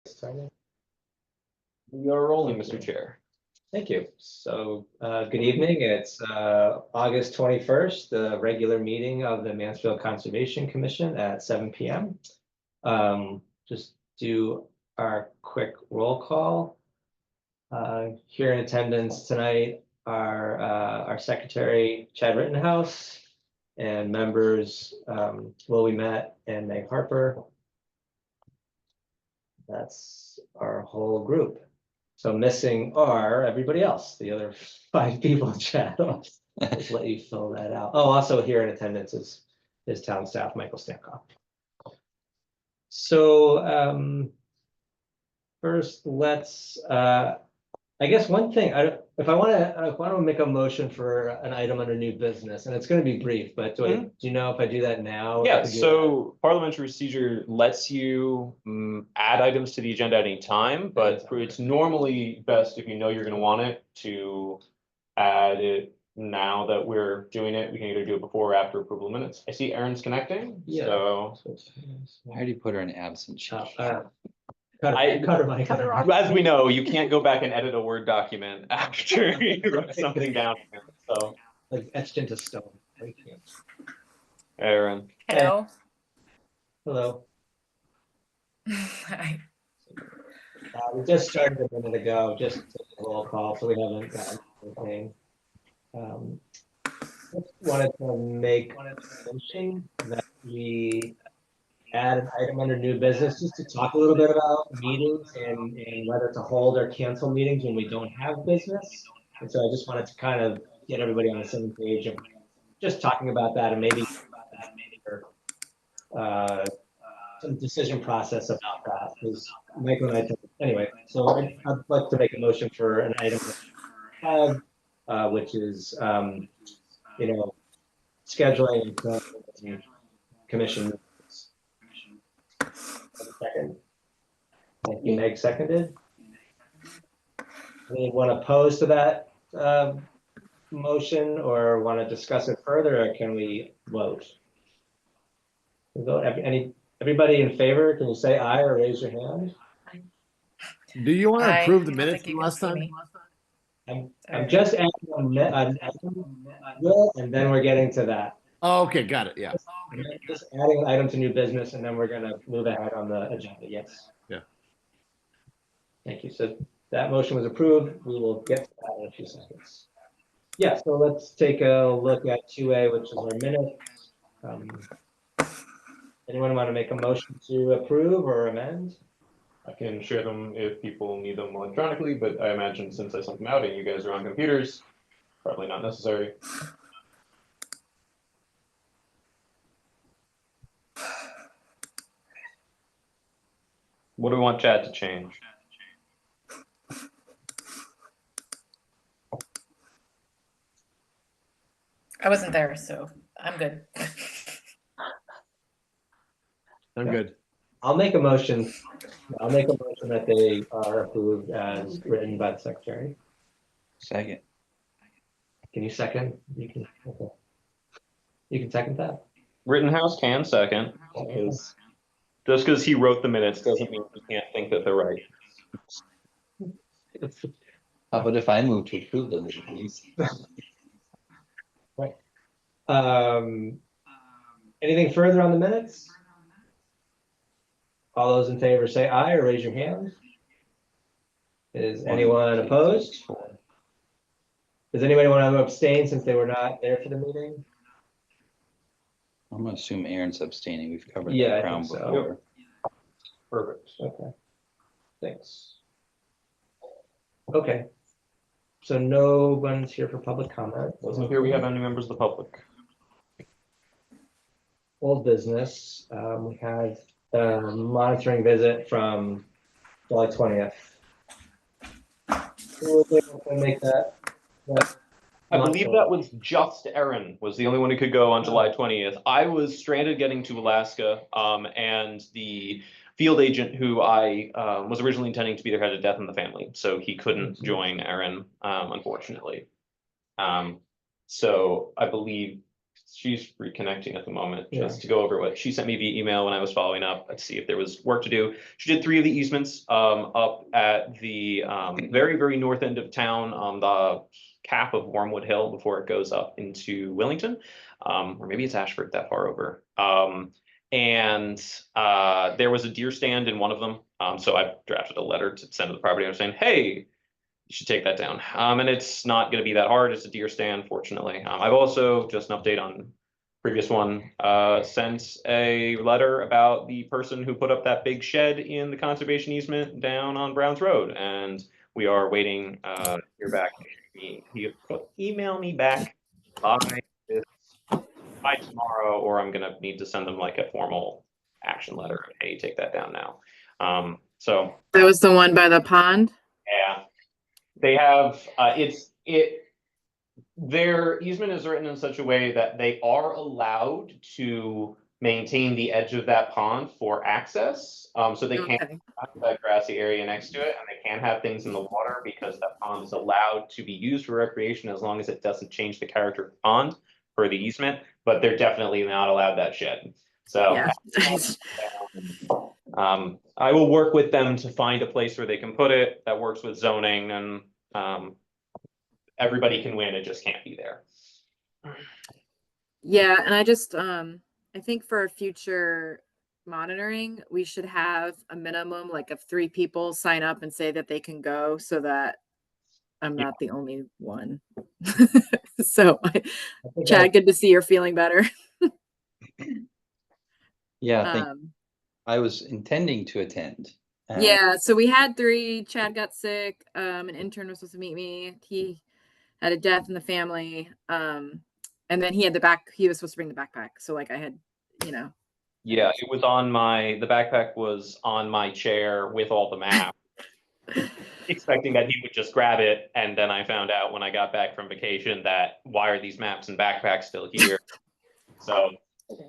Started. We are rolling, Mr. Chair. Thank you. So, good evening. It's August 21st, the regular meeting of the Mansfield Conservation Commission at 7 p.m. Just do our quick roll call. Here in attendance tonight are our secretary, Chad Rittenhouse, and members Willie Met and Meg Harper. That's our whole group. So missing are everybody else, the other 5 people in chat. I'll just let you fill that out. Oh, also here in attendance is town staff, Michael Stankoff. So first, let's I guess one thing, if I want to make a motion for an item under new business, and it's going to be brief, but do you know if I do that now? Yeah, so parliamentary procedure lets you add items to the agenda at any time, but it's normally best if you know you're going to want it to add it now that we're doing it. We can either do it before or after approval of minutes. I see Erin's connecting. Yeah. So I already put her in absent. As we know, you can't go back and edit a Word document after you wrote something down. So like etched into stone. Erin. Hello. Hello. Hi. We just started a minute ago, just a roll call, so we haven't gotten anything. Just wanted to make a mention that we add an item under new business just to talk a little bit about meetings and whether to hold or cancel meetings when we don't have business. And so I just wanted to kind of get everybody on the same page of just talking about that and maybe some decision process about that. Because Michael and I, anyway, so I'd like to make a motion for an item that we have, which is, scheduling commission. Second. Thank you, Meg seconded. Anyone opposed to that motion or want to discuss it further, or can we vote? Everybody in favor, can you say aye or raise your hand? Do you want to approve the I don't minutes think from you last can time? see me. I'm just adding an item, and then we're getting to that. Oh, okay, got it. Yeah. Just adding an item to new business, and then we're going to move ahead on the agenda. Yes. Yeah. Thank you. So that motion was approved. We will get to that in a few seconds. Yeah. So let's take a look at 2A, which is our minutes. Anyone want to make a motion to approve or amend? I can share them if people need them electronically, but I imagine since I sent them out and you guys are on computers, probably not necessary. What do we want Chad to change? I wasn't there, so I'm good. I'm good. I'll make a motion. I'll make a motion that they are approved as written by the secretary. Second. Can you second? You can. Okay. You can second that. Rittenhouse can second. Just because he wrote the minutes doesn't mean he can't think that they're right. How about if I move to approve them, please? Right. Anything further on the minutes? All those in favor say aye or raise your hand. Is anyone opposed? Does anybody want to abstain since they were not there for the meeting? I'm gonna assume Aaron's abstaining. We've covered Yeah, that I ground think so. before. Perfect. Okay. Thanks. Okay. So no one's here for public comment. Doesn't appear we have any members of the public. Old business. We had a monitoring visit from July 20th. Who was able to make that I believe that was just Erin was the only one who could go on July 20th. I was stranded getting to Alaska, and the field agent who I was originally intending to be there had a death in the family, so he couldn't join Erin, unfortunately. So I believe she's reconnecting at the moment, Yeah. just to go over what she sent me via email when I was following up, to see if there was work to do. She did 3 of the easements, up at the, very, very north end of town, on the cap of Wormwood Hill before it goes up into Wellington. Or maybe it's Ashford that far over. And there was a deer stand in one of them. So I drafted a letter to send to the property owner saying, hey, you should take that down. And it's not going to be that hard. It's a deer stand, fortunately. I've also, just an update on previous one, sent a letter about the person who put up that big shed in the conservation easement down on Browns Road. And we are waiting to hear back. He email me back by tomorrow, or I'm gonna need to send them like a formal action letter. Hey, take that down now. So That was the one by the pond? yeah, they have, their easement is written in such a way that they are allowed to maintain the edge of that pond for access. So they can't Okay. have that grassy area next to it, and they can have things in the water because that pond is allowed to be used for recreation as long as it doesn't change the character of the pond for the easement, but they're definitely not allowed that shed. So Yeah. I will work with them to find a place where they can put it that works with zoning, and everybody can win, it just can't be there. Yeah, and I just I think for future monitoring, we should have a minimum like of 3 people sign up and say that they can go so that I'm not the only one. So I think Chad, good to see you're feeling better. Yeah, thank, Um, I was intending to attend. yeah, so we had 3. Chad got sick. An intern was supposed to meet me. He had a death in the family. And then he was supposed to bring the backpack. So like I had, you know. Yeah, it was on the backpack was on my chair with all the maps, expecting that he would just grab it. And then I found out when I got back from vacation that why are these maps and backpacks still here? So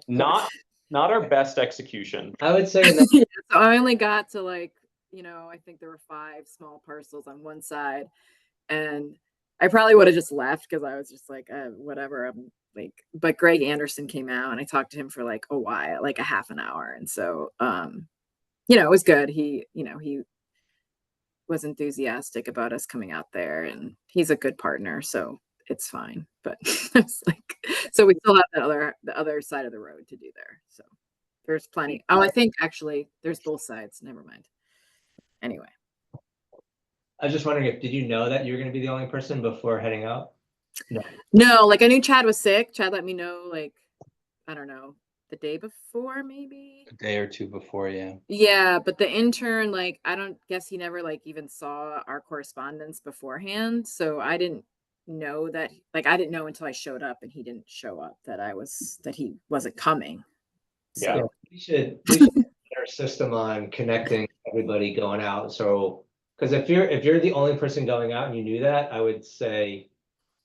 not our best execution. I would say that Yeah, so I only got to like, you know, I think there were 5 small parcels on one side, and I probably would have just left because I was just like, whatever. I'm like, but Greg Anderson came out and I talked to him for like a while, like a half an hour, and so you know, it was good. He, you know, he was enthusiastic about us coming out there, and he's a good partner, so it's fine. But it's like, so we still have the other side of the road to do there. So there's plenty. Oh, I think actually there's both sides. Never mind. Anyway. I was just wondering did you know that you were going to be the only person before heading out? No, like I knew Chad was sick. Chad let me know, like, I don't know, the day before, maybe. A day or 2 before, yeah. Yeah, but the intern, like, I don't guess he never like even saw our correspondence beforehand. So I didn't know that, like, I didn't know until I showed up and he didn't show up that he wasn't coming. So, Yeah. We should get our system on connecting everybody going out. So, because if you're the only person going out and you knew that, I would say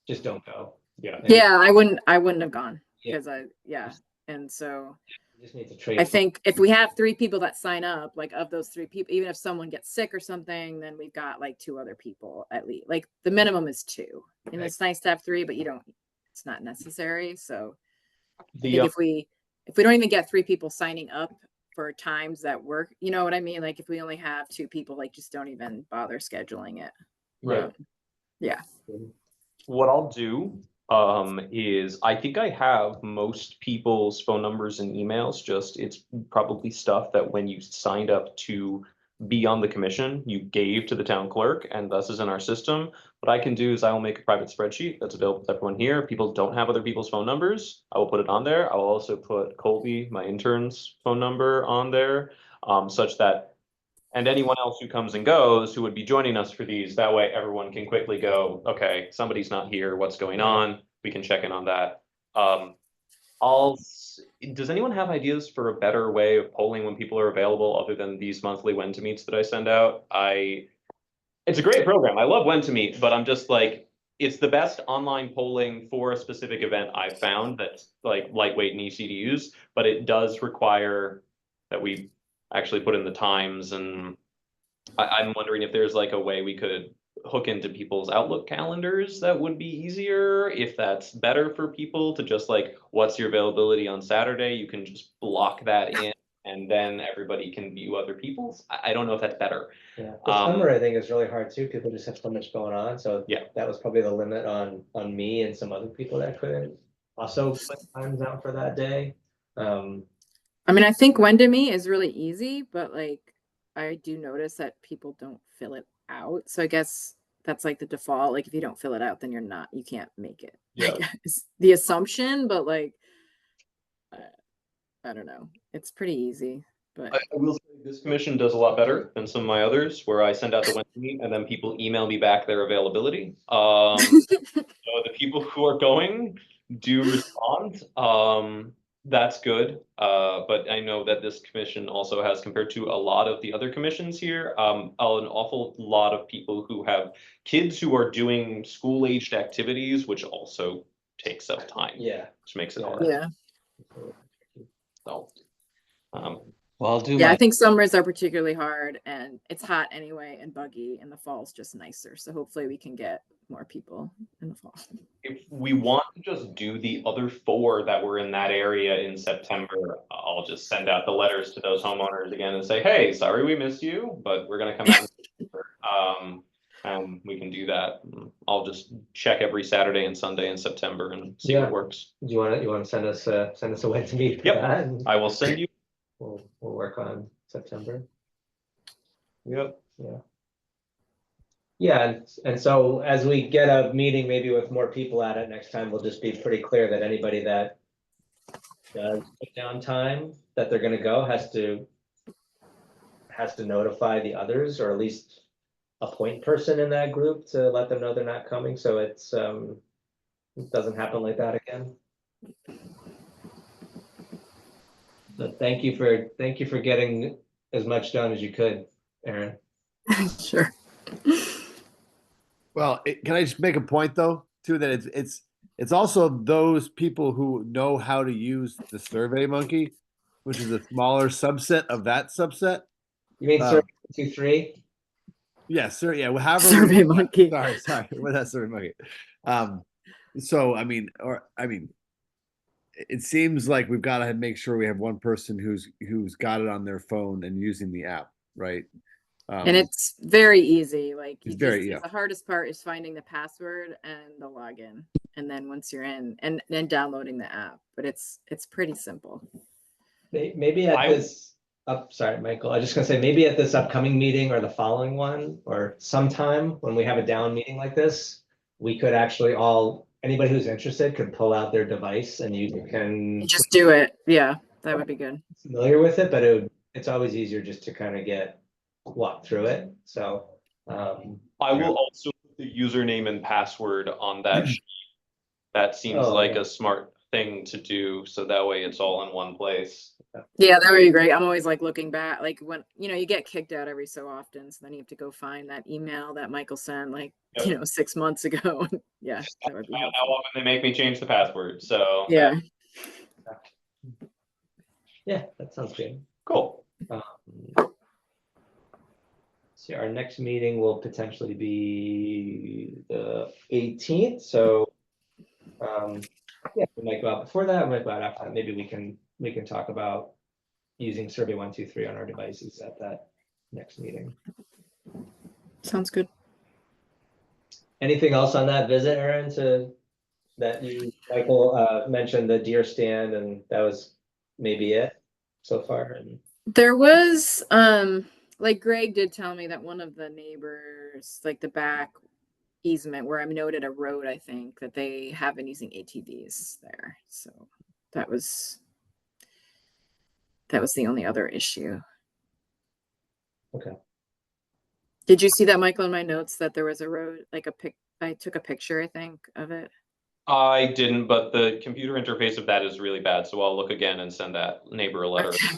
just don't go. Yeah. yeah, I wouldn't have gone Yeah. because and so You just need to trade. I think if we have 3 people that sign up, like of those 3 people, even if someone gets sick or something, then we've got like 2 other people at least. Like the minimum is 2. And Right. it's nice to have 3, but it's not necessary. So I The think if we don't even get 3 people signing up for times that work, you know what I mean? Like if we only have 2 people, like just don't even bother scheduling it. Right. Yeah. What I'll do is I think I have most people's phone numbers and emails. Just it's probably stuff that when you signed up to be on the commission, you gave to the town clerk, and thus is in our system. What I can do is I will make a private spreadsheet that's available to everyone here. If people don't have other people's phone numbers, I will put it on there. I will also put Colby, my intern's phone number, on there, such that. And anyone else who comes and goes who would be joining us for these, that way everyone can quickly go, okay, somebody's not here, what's going on? We can check in on that. Does anyone have ideas for a better way of polling when people are available other than these monthly when to meets that I send out? It's a great program. I love when to meet, but I'm just like, it's the best online polling for a specific event I've found that's like lightweight and easy to use, but it does require that we actually put in the times, and I'm wondering if there's like a way we could hook into people's Outlook calendars, that would be easier. If that's better for people to just like, what's your availability on Saturday? You can just block that in and then everybody can view other people's. I don't know if that's better. Yeah, the summer I think is really hard too. People just have so much going on. So Yeah. that was probably the limit on me and some other people that couldn't also put times out for that day. I mean, I think Wendemy is really easy, but like I do notice that people don't fill it out. So I guess that's like the default. Like if you don't fill it out, then you can't make it. Yeah. It's the assumption, but like I don't know. It's pretty easy, but I will say this commission does a lot better than some of my others, where I send out the Wednesday and then people email me back their availability. So the people who are going do respond. That's good. But I know that this commission also has, compared to a lot of the other commissions here, an awful lot of people who have kids who are doing school-aged activities, which also takes up time. Yeah. Which makes it Yeah. hard. yeah. So, Well, I'll do Yeah, I my, think summers are particularly hard and it's hot anyway and buggy, and the fall's just nicer. So hopefully we can get more people in the fall. if we want to just do the other 4 that were in that area in September, I'll just send out the letters to those homeowners again and say, hey, sorry we missed you, but we're gonna come out. And we can do that. I'll just check every Saturday and Sunday in September and see Yeah. what works. Do you want to send us a way to meet? for Yep. that? And I will send you. we'll work on September. Yep. Yeah, and so as we get a meeting, maybe with more people at it next time, we'll just be pretty clear that anybody that does put down time that they're gonna go has to notify the others, or at least a point person in that group to let them know they're not coming, so it doesn't happen like that again. But thank you for getting as much done as you could, Erin. Sure. Well, can I just make a point though, too, that it's also those people who know how to use the Survey Monkey, which is a smaller subset of that subset. You mean Uh, Survey 123? Yes, sir. Yeah, however. Survey Monkey. Sorry. What that Survey Monkey? So I mean, it seems like we've got to make sure we have one person who's got it on their phone and using the app, right? And it's very easy. Like It's very- the hardest part is finding the password and the login. And then once you're in and then downloading the app, but it's pretty simple. Maybe at this, sorry, Michael, I was just gonna say, maybe at this upcoming meeting or the following one, or sometime when we have a down meeting like this, we could actually anybody who's interested could pull out their device and you can Just do it. Yeah, that would be good. familiar with it, but it's always easier just to kind of walk through it. So, I will also put the username and password on that sheet. That seems like yeah. a smart thing to do, so that way it's all in one place. Yeah, that would be great. I'm always like looking back, like when, you get kicked out every so often. So then you have to go find that email that Michael sent like, 6 months ago. Yeah, that would be How helpful. often they make me change the password, so. Yeah. Yeah, that sounds good. Cool. See, our next meeting will potentially be the 18th, so yeah, we might go out before that, we might go out after that. Maybe we can talk about using Survey 123 on our devices at that next meeting. Sounds good. Anything else on that visit, Erin, Michael mentioned the deer stand, and that was maybe it so far? And There was, like Greg did tell me that one of the neighbors, like the back easement where I noted a road, I think that they have been using ATVs there. So that was the only other issue. Okay. Did you see that, Michael, in my notes that there was a road, like I took a picture, I think, of it. I didn't, but the computer interface of that is really bad, so I'll look again and send that neighbor a letter. Okay.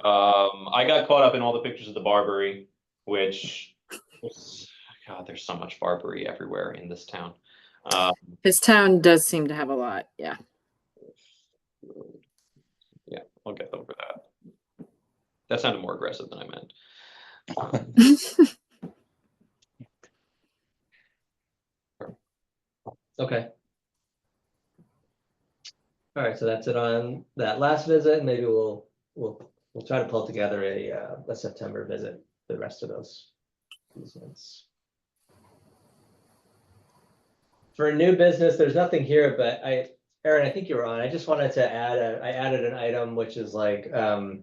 I got caught up in all the pictures of the Barbary, which was, God, there's so much Barbary everywhere in this town. This town does seem to have a lot. Yeah. Yeah, I'll get over that. That sounded more aggressive than I meant. Okay. All right, so that's it on that last visit. Maybe we'll try to pull together a September visit for the rest of those visits. For new business, there's nothing here, but Aaron, I think you were on. I just wanted to add I added an item which is like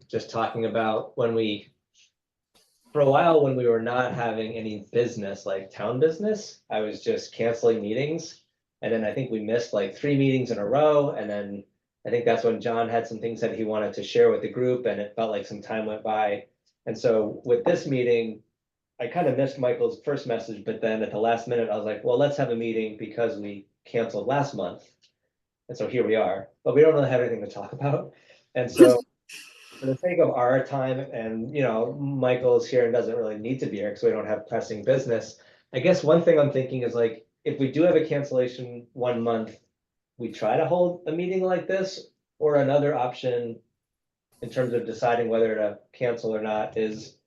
just talking about for a while when we were not having any business, like town business, I was just canceling meetings. And then I think we missed like 3 meetings in a row. And then I think that's when John had some things that he wanted to share with the group and it felt like some time went by. And so with this meeting, I kind of missed Michael's first message, but then at the last minute, I was like, well, let's have a meeting because we canceled last month. And so here we are, but we don't really have anything to talk about. And so for the sake of our time and, Michael's here and doesn't really need to be here because we don't have pressing business. I guess one thing I'm thinking is like, if we do have a cancellation 1 month, we try to hold a meeting like this, or another option in terms of deciding whether to cancel or not is,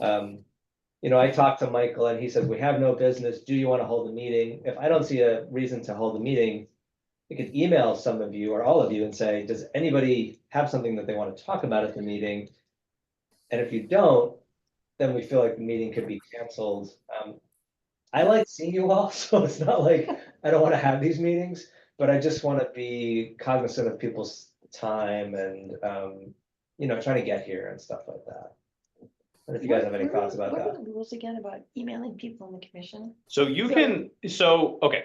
I talked to Michael and he says, we have no business. Do you want to hold a meeting? If I don't see a reason to hold a meeting, I could email some of you or all of you and say, does anybody have something that they want to talk about at the meeting? And if you don't, then we feel like the meeting could be canceled. I like seeing you all, so it's not like I don't want to have these meetings, but I just want to be cognizant of people's time and, trying to get here and stuff like that. And if you guys have any thoughts about What that. are the rules again about emailing people in the commission? So you can, okay,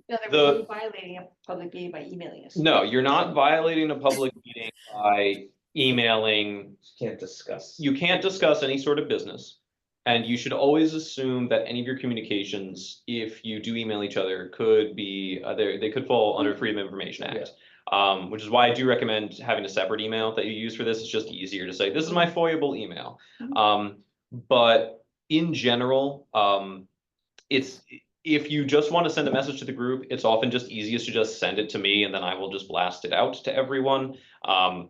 In other The- words, you're violating a public meeting by emailing us. no, you're not violating a public meeting by emailing. Can't discuss. You can't discuss any sort of business. And you should always assume that any of your communications, if you do email each other, could be, they could fall under Freedom of Information Act. Which is why I do recommend having a separate email that you use for this. It's just easier to say, this is my FOIA-able email. But in general, if you just want to send a message to the group, it's often just easiest to just send it to me and then I will just blast it out to everyone.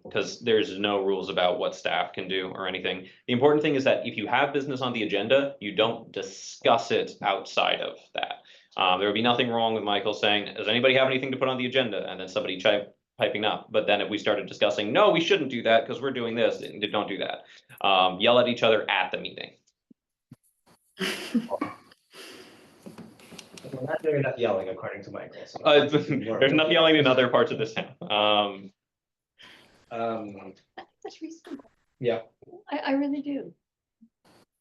Because there's no rules about what staff can do or anything. The important thing is that if you have business on the agenda, you don't discuss it outside of that. There would be nothing wrong with Michael saying, does anybody have anything to put on the agenda? And then somebody piping up. But then if we started discussing, no, we shouldn't do that because we're doing this, don't do that. Yell at each other at the meeting. We're not doing enough yelling, according to Michael. So There's enough yelling in other parts of this town. That's reasonable. Yeah. I really do.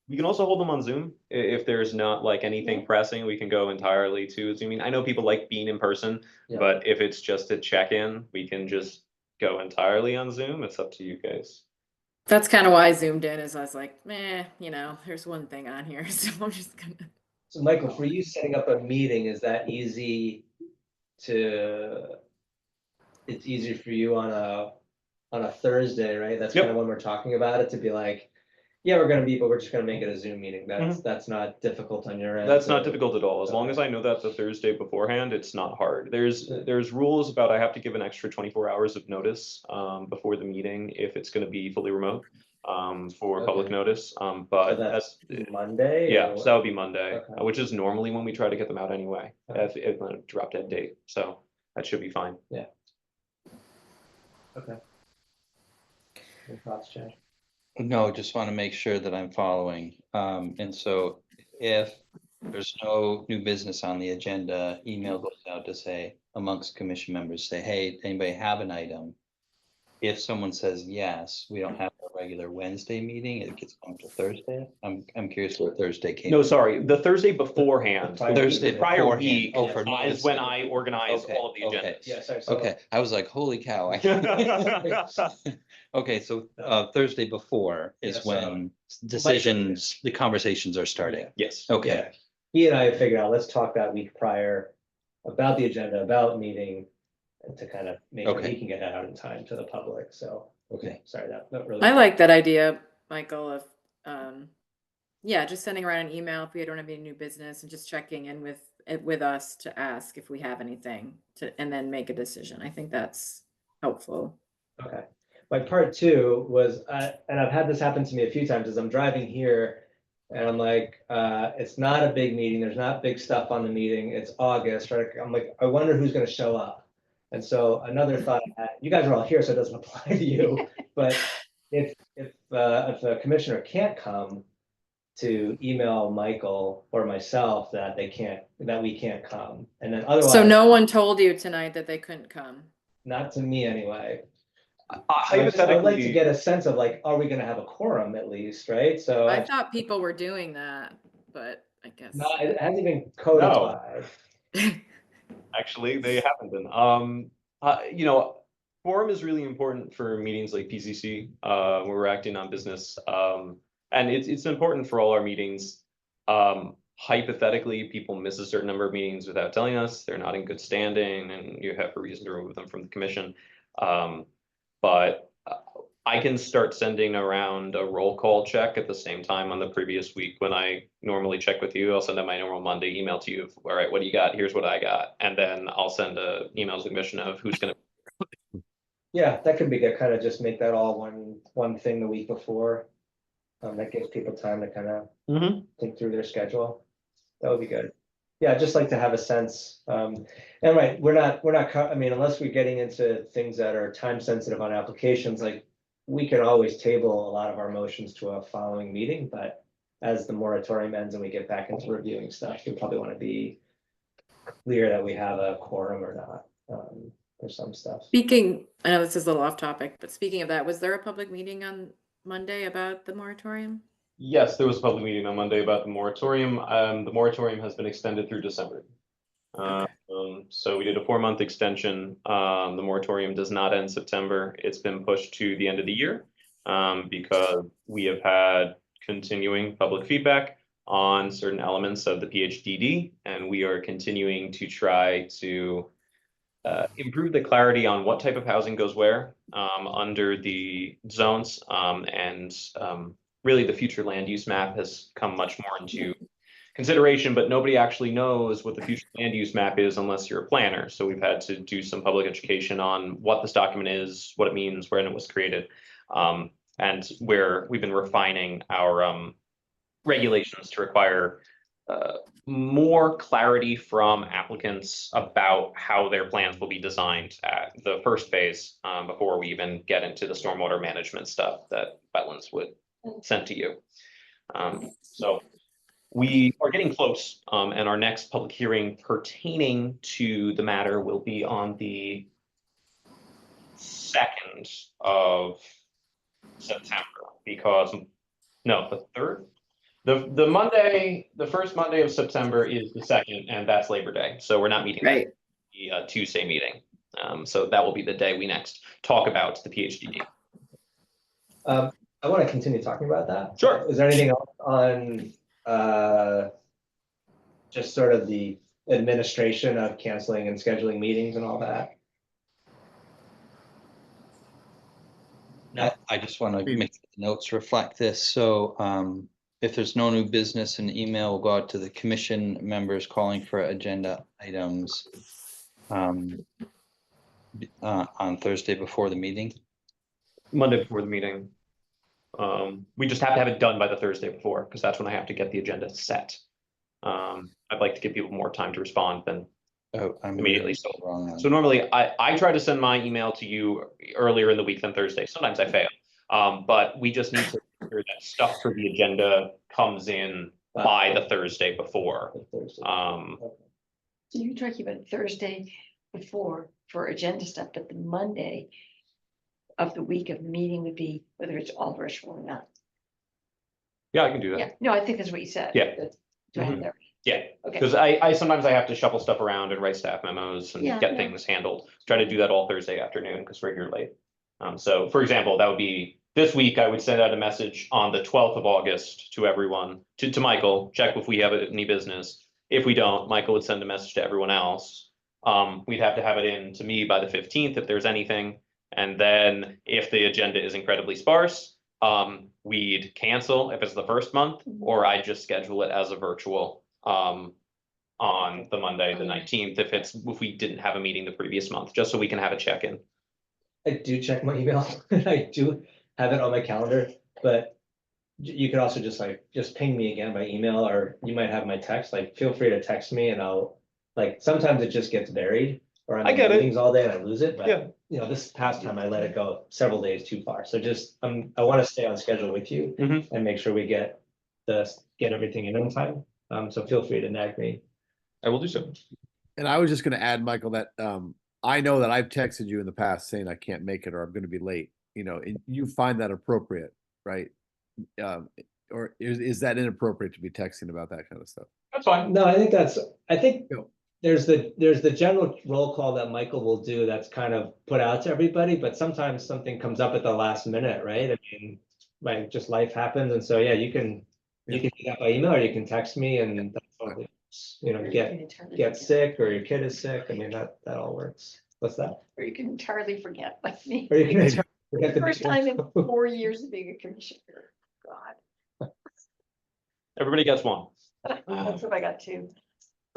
We can also hold them on Zoom if there's not like anything pressing. We can go entirely to Zooming. I know people like being in person, Yeah. but if it's just a check-in, we can just go entirely on Zoom. It's up to you guys. That's kind of why I zoomed in, is I was like, there's one thing on here, so I'm just gonna. So Michael, for you setting up a meeting, is that easy it's easier for you on a Thursday, right? That's Yep. kind of when we're talking about it, to be like, yeah, we're gonna meet, but we're just gonna make it a Zoom meeting. That's not difficult on your end. That's not so- difficult at all. As long Okay. as I know that the Thursday beforehand, it's not hard. There's rules about I have to give an extra 24 hours of notice before the meeting if it's going to be fully remote for public Okay. notice. So But that's Monday? yeah, or so that would be Monday, Okay. which is normally when we try to get them out anyway, Okay. if a drop dead date. So that should be fine. Okay. Any thoughts, Chad? No, just want to make sure that I'm following. And so if there's no new business on the agenda, email goes out to say amongst commission members, say, hey, anybody have an item? If someone says yes, we don't have a regular Wednesday meeting, it gets bumped to Thursday. I'm curious where Thursday came. No, sorry, the Thursday beforehand. Prior Thursday Prior beforehand. week Oh, for is notice. when I organize Okay, all of the okay. agendas. Yeah, sorry. So, Okay, I was like, holy cow. Okay, so Thursday before is Yeah, so- when decisions, the conversations are starting. Yes. Okay, yeah, he and I have figured out, let's talk that week prior about the agenda, about meeting, and to kind of make sure Okay. he can get that out in time to the public. So, okay. sorry, that really. I like that idea, Michael, of just sending around an email if we don't have any new business and just checking in with us to ask if we have anything and then make a decision. I think that's helpful. Okay. My part two was, and I've had this happen to me a few times, is I'm driving here And I'm like, it's not a big meeting. There's not big stuff on the meeting. It's August, right? I'm like, I wonder who's gonna show up. And so another thought, I had, you guys are all here, so it doesn't apply to you, but if a commissioner can't come, to email Michael or myself that we can't come. And then otherwise. So no one told you tonight that they couldn't come? Not to me anyway. I'd like to Hypothetically, get a sense of like, are we gonna have a quorum at least, right? So I thought people were doing that, but I guess. no, it hasn't been codified. actually, they haven't been. You know, quorum is really important for meetings like PCC, where we're acting on business. And it's important for all our meetings. Hypothetically, people miss a certain number of meetings without telling us, they're not in good standing, and you have a reason to remove them from the commission. But I can start sending around a roll call check at the same time on the previous week when I normally check with you. I'll send out my normal Monday email to you. All right, what do you got? Here's what I got. And then I'll send a email to the commission of who's gonna. Yeah, that could be good, kind of just make that all one thing the week before. That gives people time to kind of think through their schedule. That would be good. Yeah, I'd just like to have a sense. And right, we're not, I mean, unless we're getting into things that are time sensitive on applications, like we can always table a lot of our motions to a following meeting, but as the moratorium ends and we get back into reviewing stuff, we probably want to be clear that we have a quorum or not, for some stuff. Speaking, I know this is a little off topic, but speaking of that, was there a public meeting on Monday about the moratorium? Yes, there was a public meeting on Monday about the moratorium. The moratorium has been extended through December. So we did a 4-month extension. The moratorium does not end September. It's been pushed to the end of the year because we have had continuing public feedback on certain elements of the PHDD, and we are continuing to try to improve the clarity on what type of housing goes where under the zones, and really the future land use map has come much more into consideration, but nobody actually knows what the future land use map is unless you're a planner. So we've had to do some public education on what this document is, what it means, when it was created, and where we've been refining our regulations to require more clarity from applicants about how their plans will be designed at the first phase, before we even get into the stormwater management stuff that wetlands would send to you. So we are getting close, and our next public hearing pertaining to the matter will be on the 2nd of September, because no, the 3rd. The Monday, the first Monday of September is the 2nd, and that's Labor Day. So we're not meeting. Right. The Tuesday meeting. So that will be the day we next talk about the PHDD. I want to continue talking about that. Sure. Is there anything else on just sort of the administration of canceling and scheduling meetings and all that? No. I just want to make the notes reflect this. So if there's no new business, an email will go out to the commission members calling for agenda items on Thursday before the meeting. Monday before the meeting. We just have to have it done by the Thursday before, because that's when I have to get the agenda set. I'd like to give people more time to respond than I'm immediately. really wrong. So normally I try to send my email to you earlier in the week than Thursday. Sometimes I fail. But we just need to make sure that stuff for the agenda comes in by the Thursday before. So you're talking about Thursday before for agenda stuff, but the Monday of the week of the meeting would be whether it's all virtual or not. Yeah, I can do that. Yeah, no, I think that's what you said. Yeah. Do I have that? Yeah, Okay. because I sometimes I have to shuffle stuff around and write staff memos and Yeah, get yeah. things handled. Try to do that all Thursday afternoon because we're here late. So for example, that would be this week. I would send out a message on the 12th of August to everyone, to Michael, check if we have any business. If we don't, Michael would send a message to everyone else. We'd have to have it in to me by the 15th if there's anything. And then if the agenda is incredibly sparse, we'd cancel if it's the first month, or I'd just schedule it as a virtual on the Monday, the 19th, if we didn't have a meeting the previous month, just so we can have a check-in. I do check my email. I do have it on my calendar, but you could also just ping me again by email, or you might have my text, like, feel free to text me and sometimes it just gets buried. Or I'm I in get it. meetings all day and I lose it, Yeah. but this past time I let it go several days too far, so just, I want to stay on schedule with you. Mhm. And make sure we get everything in on time, so feel free to nag me. I will do so. And I was just gonna add, Michael, that I know that I've texted you in the past saying I can't make it or I'm gonna be late, and you find that appropriate, right? Or is that inappropriate to be texting about that kind of stuff? That's fine. No, I think Yeah. there's the general roll call that Michael will do that's kind of put out to everybody, but sometimes something comes up at the last minute, right? I mean, like, just life happens, and so, yeah, you can do that by email, or you can text me, and that's totally, Or you get can entirely get forget. sick, or your kid is sick, I mean, that all works. What's that? Or you can entirely forget, like me. Or you can Maybe. forget the First time in 4 years of being a commissioner. God, Everybody gets one. that's what I got too.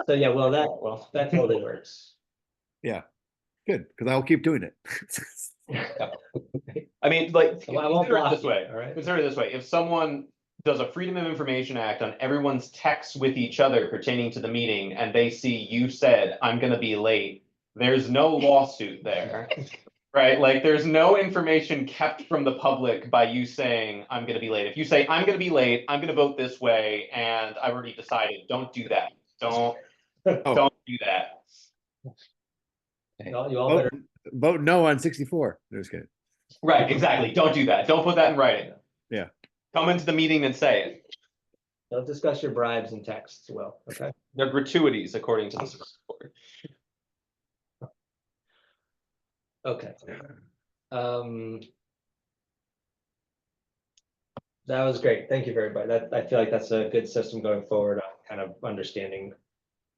So, yeah, well, Well, that totally works. Good, because I'll keep doing it. I mean, like, Well, I won't consider it block this you, way. all right? Consider it this way. If someone does a Freedom of Information Act on everyone's texts with each other pertaining to the meeting, and they see you said, I'm gonna be late, there's no lawsuit there. Right? Like, there's no information kept from the public by you saying, I'm gonna be late. If you say, I'm gonna be late, I'm gonna vote this way, and I've already decided, don't do that. Don't do that. You all better. Vote no on 64. No, just kidding. Right, exactly. Don't do that. Don't put that in writing. Yeah. Come into the meeting and say it. Don't discuss your bribes and texts, Will, okay? They're gratuities according to the Supreme Court. Okay. That was great. Thank you very much. I feel like that's a good system going forward on kind of understanding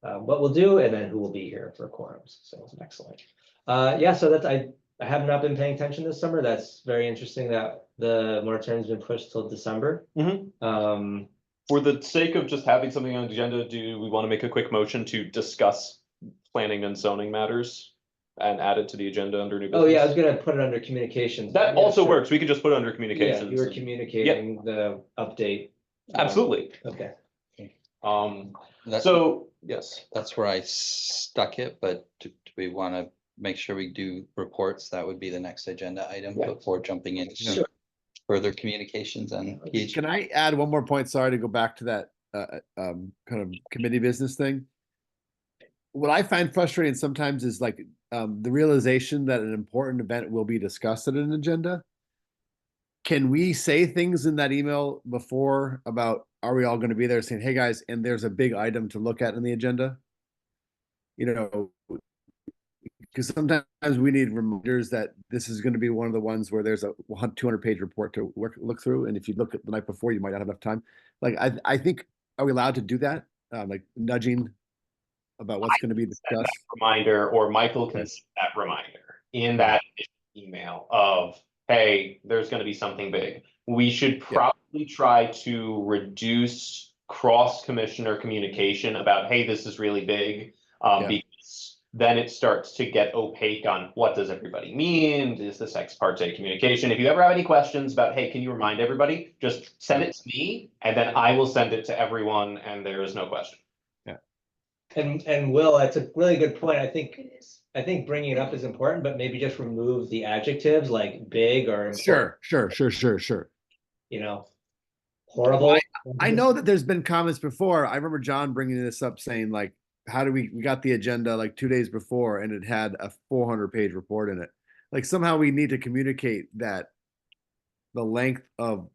what we'll do and then who will be here for quorums. So it's excellent. Yeah, so I have not been paying attention this summer. That's very interesting that the moratorium's been pushed till December. Mhm. For the sake of just having something on the agenda, do we want to make a quick motion to discuss planning and zoning matters and add it to the agenda under new business? Oh, yeah, I was gonna put it under communications. That Yeah, also sure. works. We could just put it under Yeah, communications. you were communicating the update. Absolutely. Okay. So, yes. That's where I stuck it, but do we want to make sure we do reports? That would be the next agenda item Yeah. before jumping into Sure. further communications and Can I add one more point? Sorry to go back to that kind of committee business thing. What I find frustrating sometimes is like the realization that an important event will be discussed at an agenda. Can we say things in that email before about, are we all going to be there, saying, hey guys, and there's a big item to look at in the agenda? Because sometimes we need reminders that this is going to be one of the ones where there's a 200-page report to look through. And if you look at the night before, you might not have enough time. Like, I think, are we allowed to do that? Like nudging about what's going to be discussed? Reminder, or Michael can set that reminder in that email of, hey, there's going to be something big. We should probably try to reduce cross-commissioner communication about, hey, this is really big, because then it starts to get opaque on what does everybody mean? Is this ex parte communication? If you ever have any questions about, hey, can you remind everybody, just send it to me, and then I will send it to everyone, and there is no question. And Will, that's a really good point. I think It is. bringing it up is important, but maybe just remove the adjectives like big or important, Sure. horrible. I know that there's been comments before. I remember John bringing this up saying like, how do we got the agenda like 2 days before and it had a 400-page report in it. Like somehow we need to communicate that the length of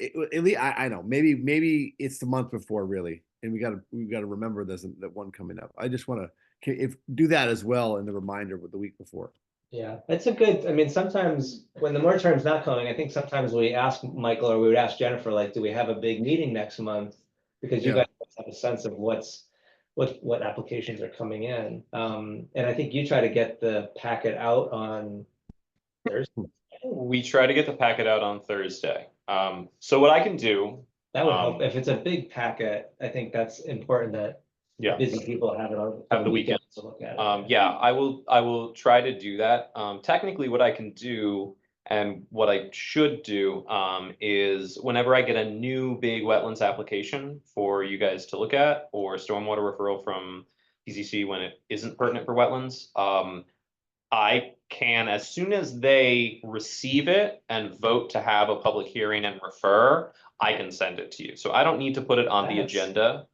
at least I know maybe it's the month before really. And we gotta remember this that one coming up. I just want to do that as well in the reminder with the week before. Yeah, it's a good, I mean, sometimes when the moratorium's not coming, I think sometimes we ask Michael or we would ask Jennifer, like, do we have a big meeting next month? Because you Yeah. guys have a sense of what applications are coming in. And I think you try to get the packet out on Thursday. We try to get the packet out on Thursday. So what I can do, That would help. If it's a big packet, I think that's important that yeah, busy people have it on Have the weekend weekend. to look at it. yeah, I will try to do that. Technically what I can do And what I should do is whenever I get a new big wetlands application for you guys to look at, or stormwater referral from PCC when it isn't pertinent for wetlands, I can, as soon as they receive it and vote to have a public hearing and refer, I can send it to you. So I don't need to put it on the That's- agenda.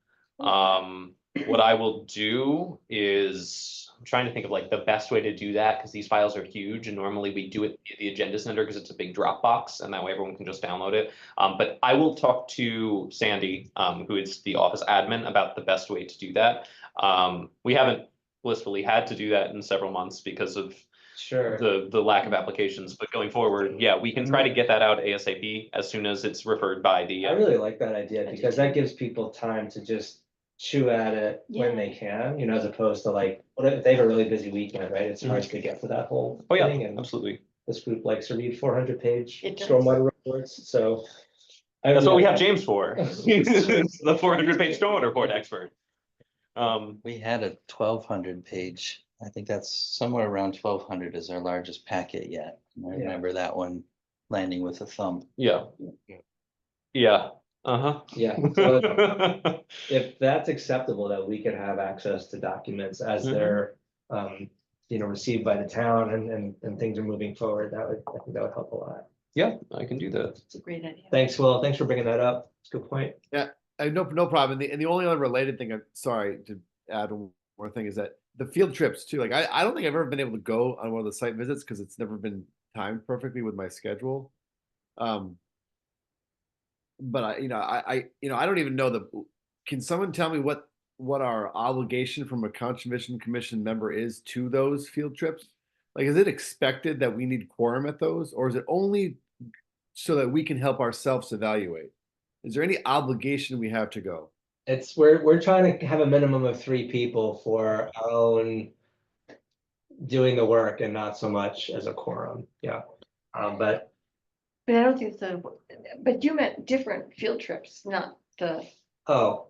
What I will do is, I'm trying to think of like the best way to do that, because these files are huge and normally we do it via the agenda center because it's a big Dropbox and that way everyone can just download it. But I will talk to Sandy, who is the office admin, about the best way to do that. We haven't blissfully had to do that in several months because of Sure. the lack of applications, but going forward, yeah, we can try to get that out ASAP as soon as it's referred by the. I really like that idea because that gives people time to just chew at it when they can, you know, as opposed to like, what if they have a really busy weekend, right? It's hard to get to that whole Oh, yeah, thing, and absolutely. this group likes to read 400-page It does. stormwater reports, so. That's what we have James for. He's the 400-page stormwater report expert. We had a 1,200 page, I think that's somewhere around 1,200 is our largest packet yet. And I Yeah. remember that one landing with a thump. Yeah. Yeah, uh-huh. Yeah, so if that's acceptable, that we could have access to documents as Mhm. they're, you know, received by the town and things are moving forward, I think that would help a lot. Yeah, I can do that. It's a great idea. Thanks, Will. Thanks for bringing that up. It's a good point. No problem. And the only other related thing, I'm sorry to add one more thing, is that the field trips too. Like I don't think I've ever been able to go on one of the site visits because it's never been timed perfectly with my schedule. But I don't even know can someone tell me what our obligation from a conservation commission member is to those field trips? Like, is it expected that we need quorum at those, or is it only so that we can help ourselves evaluate? Is there any obligation we have to go? We're trying to have a minimum of 3 people for our own doing the work and not so much as a quorum. Yeah. But But I don't think so, but you meant different field trips, not the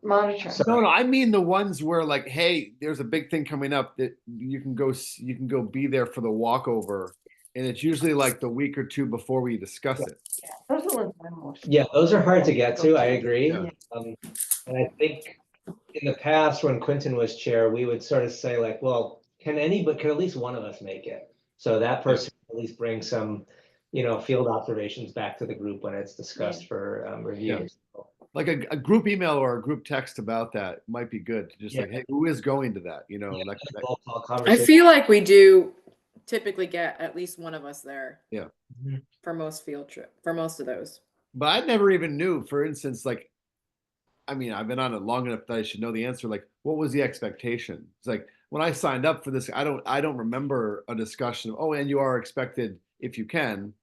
monitoring. So- No, I mean the ones where like, hey, there's a big thing coming up that you can go be there for the walkover, and it's usually like the week or 2 before we discuss it. Yeah, those are the ones I'm most. yeah, those are hard to get to. I agree. Yeah. And I think in the past, when Quentin was chair, we would sort of say like, well, can at least one of us make it? So that person at least brings some, you know, field observations back to the group when it's discussed for review. Like a group email or a group text about that might be good. Just like, hey, who is going to that? You know, Yeah, like roll call I conversation. feel like we do typically get at least one of us there. Yeah. Mhm. For most for most of those. But I never even knew, for instance, like, I mean, I've been on it long enough that I should know the answer. Like, what was the expectation? It's like when I signed up for this, I don't remember a discussion of, oh, and you are expected, if you can,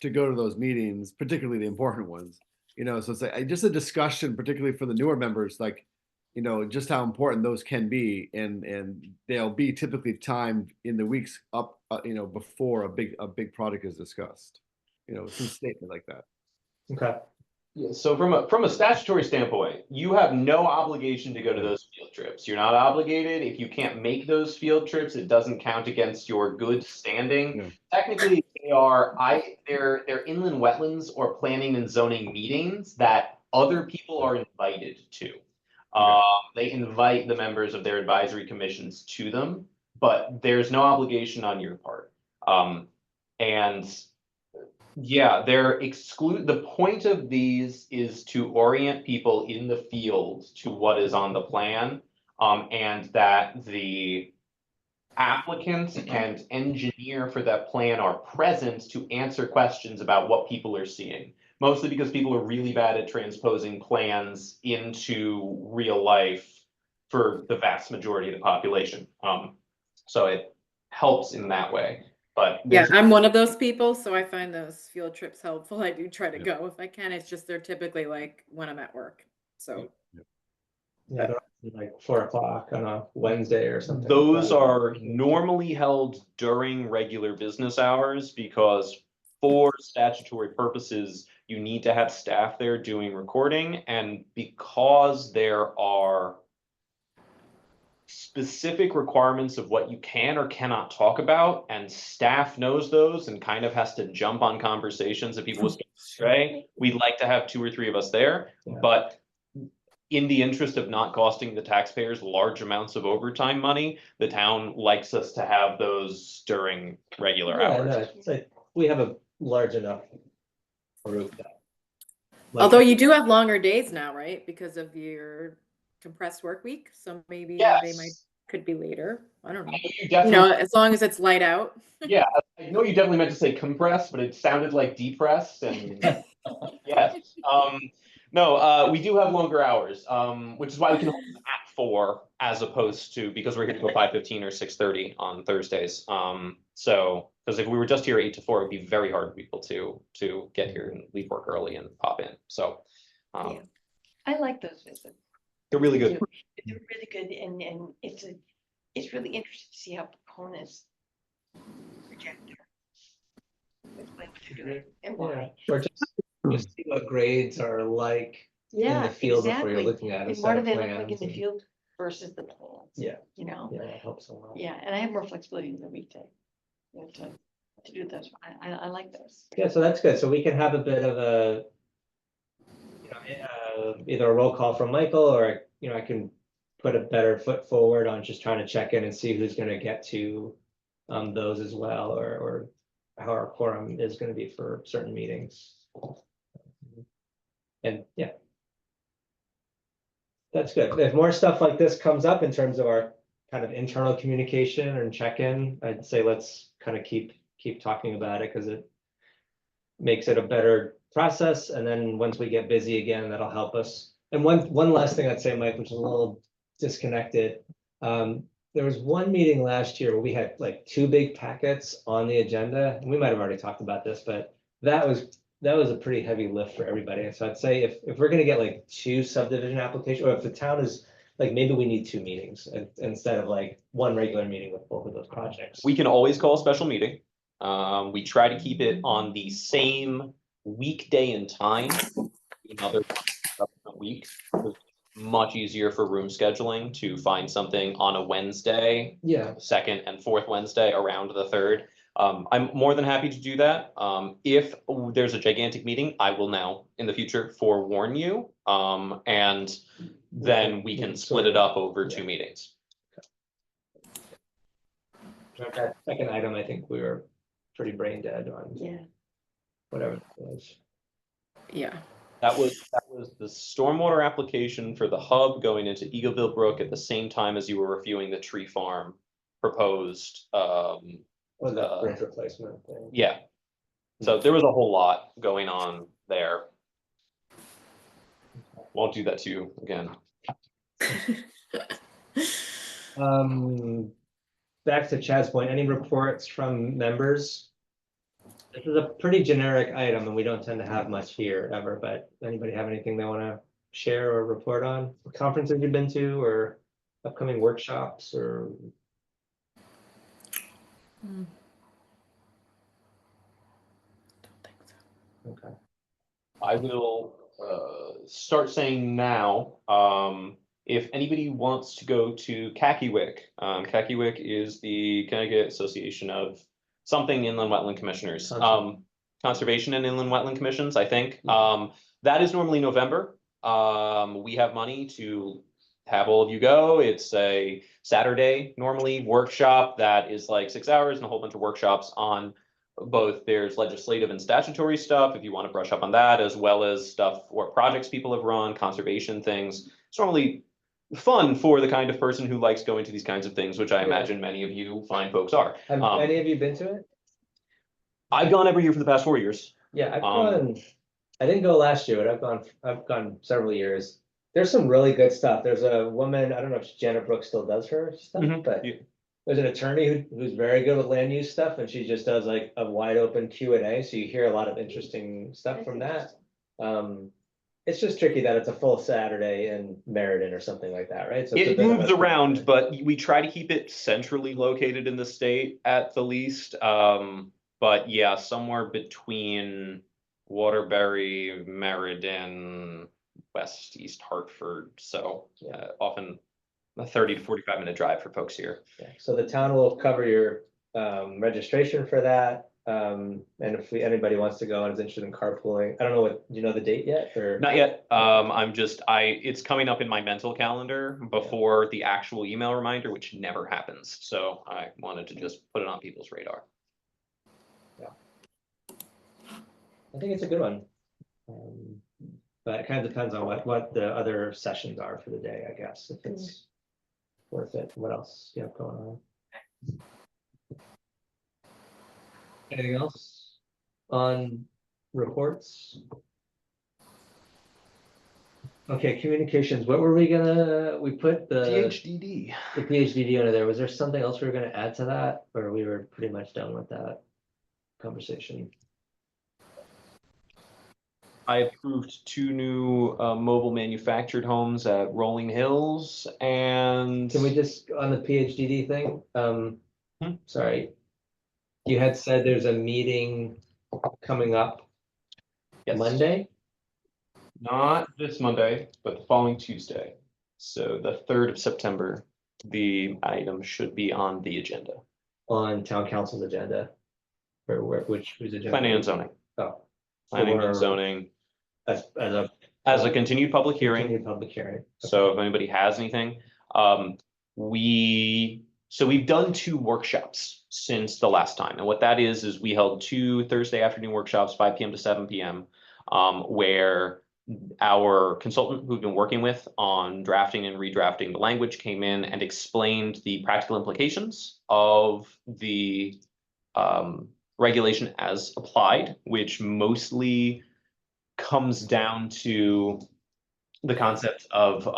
to go to those meetings, particularly the important ones. You know, so it's like just a discussion, particularly for the newer members, like, you know, just how important those can be, and they'll be typically timed in the weeks up, you know, before a big project is discussed. You know, some statement like that. Okay. Yeah, so from a statutory standpoint, you have no obligation to go to those field trips. You're not obligated. If you can't make those field trips, it doesn't count against your good standing. Yeah. Technically, they're inland wetlands or planning and zoning meetings that other people are invited to. They invite the members of their advisory commissions to them, but there's no obligation on your part. And yeah, the point of these is to orient people in the field to what is on the plan. And that the applicant and engineer for that plan are present to answer questions about what people are seeing. Mostly because people are really bad at transposing plans into real life for the vast majority of the population. So it helps in that way. But Yeah, I'm one of those people, so I find those field trips helpful. I do try to go if I can. It's just they're typically like when I'm at work. So Yeah, they're like 4 o'clock on a Wednesday or something. those are normally held during regular business hours because for statutory purposes, you need to have staff there doing recording, and because there are specific requirements of what you can or cannot talk about, and staff knows those and kind of has to jump on conversations that people will stray. We'd like to have 2 or 3 of us there, Yeah. but in the interest of not costing the taxpayers large amounts of overtime money, the town likes us to have those during regular Yeah, hours. no, it's like, we have a large enough group that. like, Although you do have longer days now, right? Because of your compressed work week, so maybe they might, Yes. could be later. I don't know. You You definitely- know, as long as it's light out. Yeah, I know you definitely meant to say compressed, but it sounded like depressed and yes. No, we do have longer hours, which is why we can hold them at 4 as opposed to, because we're gonna go 5:15 or 6:30 on Thursdays. So, because if we were just here 8 to 4, it'd be very hard for people to get here and leave work early and pop in. So, Yeah. I like those visits. they're really I good. do. They're really good, and it's really interesting to see how proponents project explain what they're doing and Yeah, why. or just see what grades are like in Yeah, the field before you're exactly. looking at a And set what do of they look like in plans the and- field versus the plans? Yeah. You know, Yeah, it helps a lot. yeah, and I have more flexibility in the weekday. You know, to do those, I like those. Yeah, so that's good. So we can have a bit of a, you know, either a roll call from Michael, or, you know, I can put a better foot forward on just trying to check in and see who's gonna get to those as well, or how our quorum is gonna be for certain meetings. And yeah. That's good. If more stuff like this comes up in terms of our kind of internal communication and check-in, I'd say let's kind of keep talking about it, because it makes it a better process. And then once we get busy again, that'll help us. And one last thing I'd say, Mike, which is a little disconnected. There was one meeting last year where we had like 2 big packets on the agenda. And we might have already talked about this, but that was a pretty heavy lift for everybody. And so I'd say if we're gonna get like 2 subdivision applications, or if the town is, like, maybe we need 2 meetings instead of like 1 regular meeting with both of those projects. We can always call a special meeting. We try to keep it on the same weekday and time. Another week, much easier for room scheduling to find something on a Wednesday, Yeah, 2nd and 4th Wednesday around the 3rd. I'm more than happy to do that. If there's a gigantic meeting, I will now in the future forewarn you. And then we can split it up over 2 meetings. that second item, I think we were pretty brain dead on Yeah, whatever it was. Yeah. That was the stormwater application for the hub going into Eagleville Brook at the same time as you were reviewing the tree farm proposed. Or the bridge replacement thing. Yeah. So there was a whole lot going on there. Won't do that to you again. Back to Chad's point, any reports from members? This is a pretty generic item and we don't tend to have much here ever, but anybody have anything they want to share or report on? Conferences you've been to, or upcoming workshops, or? Mm. Okay. I will start saying now, if anybody wants to go to Kakiwik, Kakiwik is the Connecticut Association of something Inland Wetland Commissioners, Conservation and Inland Wetland Commissions, I think. That is normally November. We have money to have all of you go. It's a Saturday normally workshop that is like 6 hours and a whole bunch of workshops on both there's legislative and statutory stuff, if you want to brush up on that, as well as stuff or projects people have run, conservation things. It's normally fun for the kind of person who likes going to these kinds of things, which I Yeah. imagine many of you fine folks are. Have any of you been to it? I've gone every year for the past 4 years. Yeah, I've Um, gone, I didn't go last year, but I've gone several years. There's some really good stuff. There's a woman, I don't know if Janet Brooks still does her stuff, Mhm, but yeah. there's an attorney who's very good with land use stuff, and she just does like a wide open Q&A, so you hear a lot of interesting stuff from that. It's just tricky that it's a full Saturday in Meriden or something like that, right? So it's a It bit of moves a- around, but we try to keep it centrally located in the state at the least. But yeah, somewhere between Waterbury, Meriden, West, East Hartford. So often a 30 to 45 minute drive for folks here. Yeah, so the town will cover your registration for that. And if anybody wants to go and is interested in carpooling, I don't know what, do you know the date yet or? Not yet. It's coming up in my mental calendar before the actual email reminder, which never happens. So I wanted to just put it on people's radar. I think it's a good one. But it kind of depends on what the other sessions are for the day, I guess, if it's worth it. What else you have going on? Anything else on reports? Okay, communications, what were we put the PhDD. PhDD under there. Was there something else we were gonna add to that, or we were pretty much done with that conversation? I approved 2 new mobile manufactured homes at Rolling Hills and. Can we just, on the PhDD thing, sorry. You had said there's a meeting coming up Yes. Monday? Not this Monday, but the following Tuesday. So the 3rd of September, the item should be on the agenda. On town council's agenda? Or whose agenda? Planning and zoning. Oh. Planning For- and zoning As a. as a continued public hearing. Continued public hearing. So if anybody has anything, we've done 2 workshops since the last time. And what that is we held 2 Thursday afternoon workshops, 5 PM to 7 PM, where our consultant who've been working with on drafting and redrafting the language came in and explained the practical implications of the regulation as applied, which mostly comes down to the concept of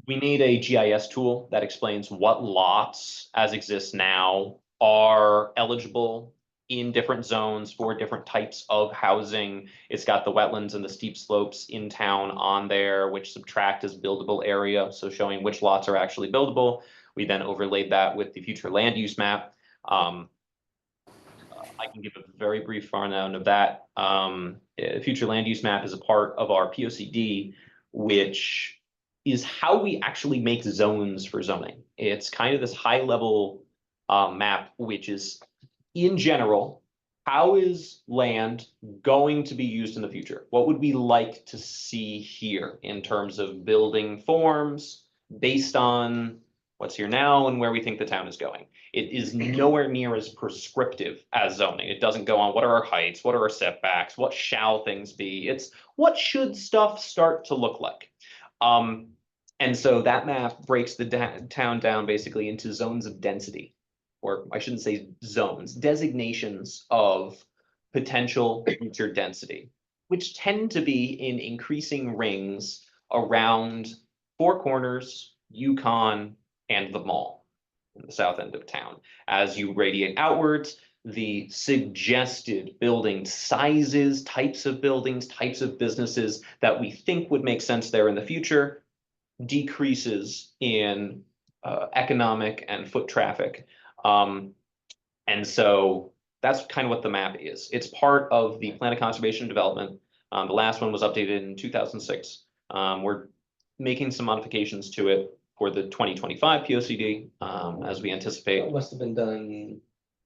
we need a GIS tool that explains what lots as exists now are eligible in different zones for different types of housing. It's got the wetlands and the steep slopes in town on there, which subtract as buildable area. So showing which lots are actually buildable. We then overlaid that with the future land use map. I can give a very brief rundown of that. Future land use map is a part of our POCD, which is how we actually make zones for zoning. It's kind of this high level map, which is in general, how is land going to be used in the future? What would we like to see here in terms of building forms based on what's here now and where we think the town is going? It is nowhere near as prescriptive as zoning. It doesn't go on what are our heights, what are our setbacks, what shall things be? It's what should stuff start to look like? And so that map breaks the town down basically into zones of density, or I shouldn't say zones, designations of potential future density, which tend to be in increasing rings around Four Corners, Yukon, and the mall in the south end of town. As you radiate outwards, the suggested building sizes, types of buildings, types of businesses that we think would make sense there in the future decreases in economic and foot traffic. And so that's kind of what the map is. It's part of the Plan of Conservation and Development. The last one was updated in 2006. We're making some modifications to it for the 2025 POCD, as we anticipate. It must have been done,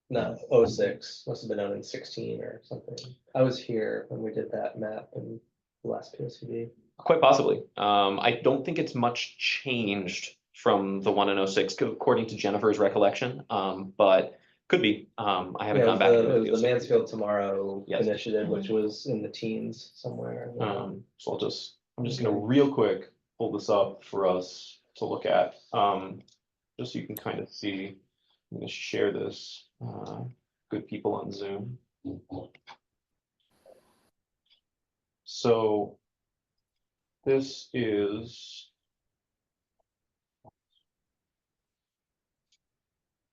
no, 06, must have been done in 16 or something. I was here when we did that map in the last POCD. Quite possibly. I don't think it's much changed from the one in 06, according to Jennifer's recollection, but could be. I haven't gone back. It was the Mansfield Tomorrow Yes. initiative, which was in the teens somewhere. So I'm just gonna real quick pull this up for us to look at, just so you can kind of see. I'm gonna share this, good people on Zoom. So this is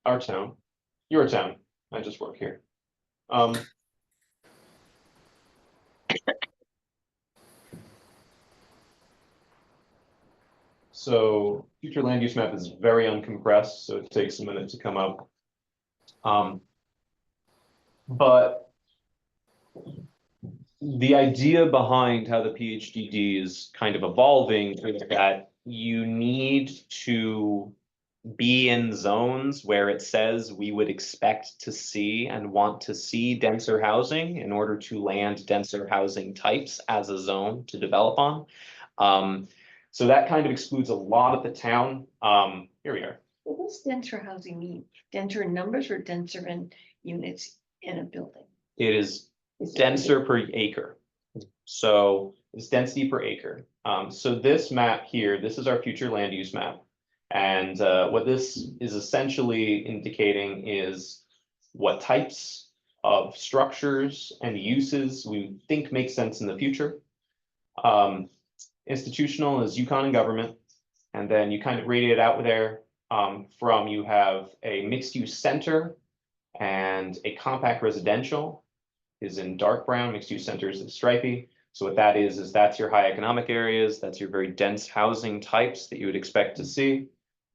our town, your town. I just work here. So future land use map is very uncompressed, so it takes a minute to come up. But the idea behind how the PhDD is kind of evolving is that you need to be in zones where it says we would expect to see and want to see denser housing in order to land denser housing types as a zone to develop on. So that kind of excludes a lot of the town. Here we are. What does denser housing mean? Denser in numbers or denser in units in a building? It is Is it- denser per acre. So it's density per acre. So this map here, this is our future land use map. And what this is essentially indicating is what types of structures and uses we think make sense in the future. Institutional is Yukon and government. And then you kind of radiate out there from you have a mixed use center and a compact residential is in dark brown, mixed use centers is stripy. So what that is that's your high economic areas, that's your very dense housing types that you would expect to see.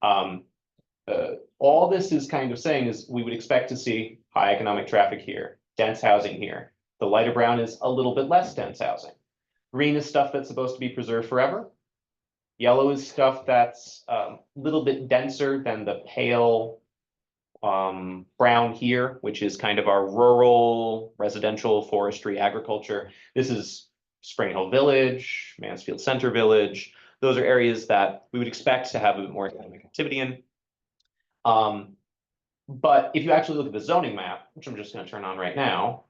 All this is kind of saying is we would expect to see high economic traffic here, dense housing here. The lighter brown is a little bit less dense housing. Green is stuff that's supposed to be preserved forever. Yellow is stuff that's a little bit denser than the pale brown here, which is kind of our rural, residential, forestry, agriculture. This is Spring Hill Village, Mansfield Center Village. Those are areas that we would expect to have a bit more economic activity in. But if you actually look at the zoning map, which I'm just going to turn on right now.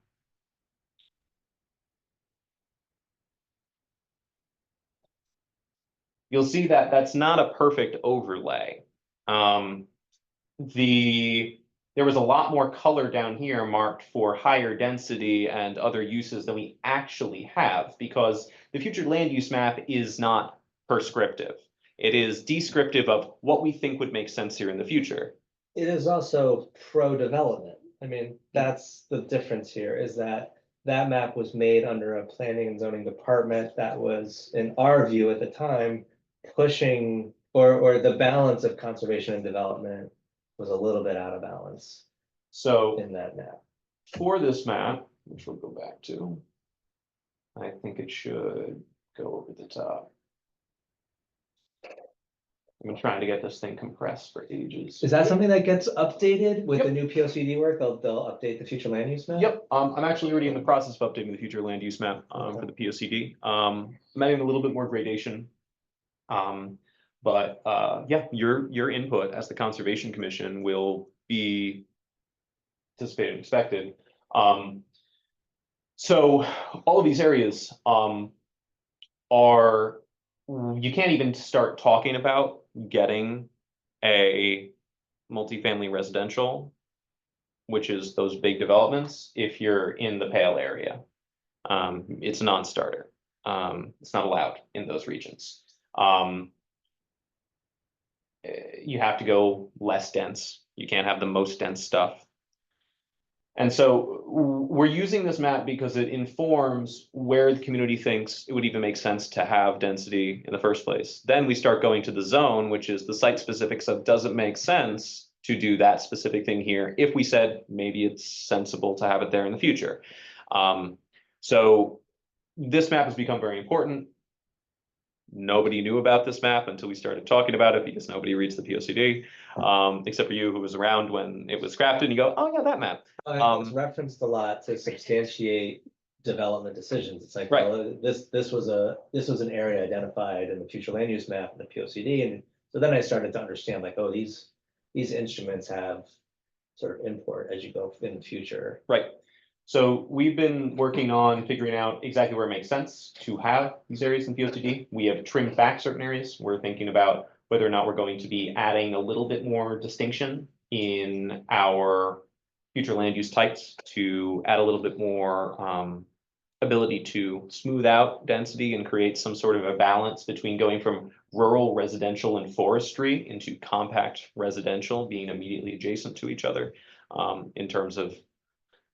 You'll see that that's not a perfect overlay. There was a lot more color down here marked for higher density and other uses than we actually have, because the future land use map is not prescriptive. It is descriptive of what we think would make sense here in the future. It is also pro-development. I mean, that's the difference here, is that that map was made under a planning and zoning department that was, in our view at the time, pushing, or the balance of conservation and development was a little bit out of balance So in that map. for this map, which we'll go back to, I think it should go over the top. I've been trying to get this thing compressed for ages. Is that something that gets updated with the Yep. new POCD work? They'll update the future land use map? Yep, I'm actually already in the process of updating the future land use map for the POCD. I'm adding a little bit more gradation. But yeah, your input as the Conservation Commission will be anticipated and expected. So all of these areas are, you can't even start talking about getting a multifamily residential, which is those big developments, if you're in the Pale area. It's a non-starter. It's not allowed in those regions. You have to go less dense. You can't have the most dense stuff. And so we're using this map because it informs where the community thinks it would even make sense to have density in the first place. Then we start going to the zone, which is the site specifics of, does it make sense to do that specific thing here? If we said maybe it's sensible to have it there in the future. So this map has become very important. Nobody knew about this map until we started talking about it, because nobody reads the POCD, except for you, who was around when it was crafted, and you go, oh yeah, that map. It's referenced a lot to substantiate development decisions. It's like, Right. well, this was an area identified in the future land use map and the POCD, and so then I started to understand, like, oh, these instruments have sort of import as you go in the future. Right. So we've been working on figuring out exactly where it makes sense to have these areas in POCD. We have trimmed back certain areas. We're thinking about whether or not we're going to be adding a little bit more distinction in our future land use types to add a little bit more ability to smooth out density and create some sort of a balance between going from rural, residential, and forestry into compact residential being immediately adjacent to each other in terms of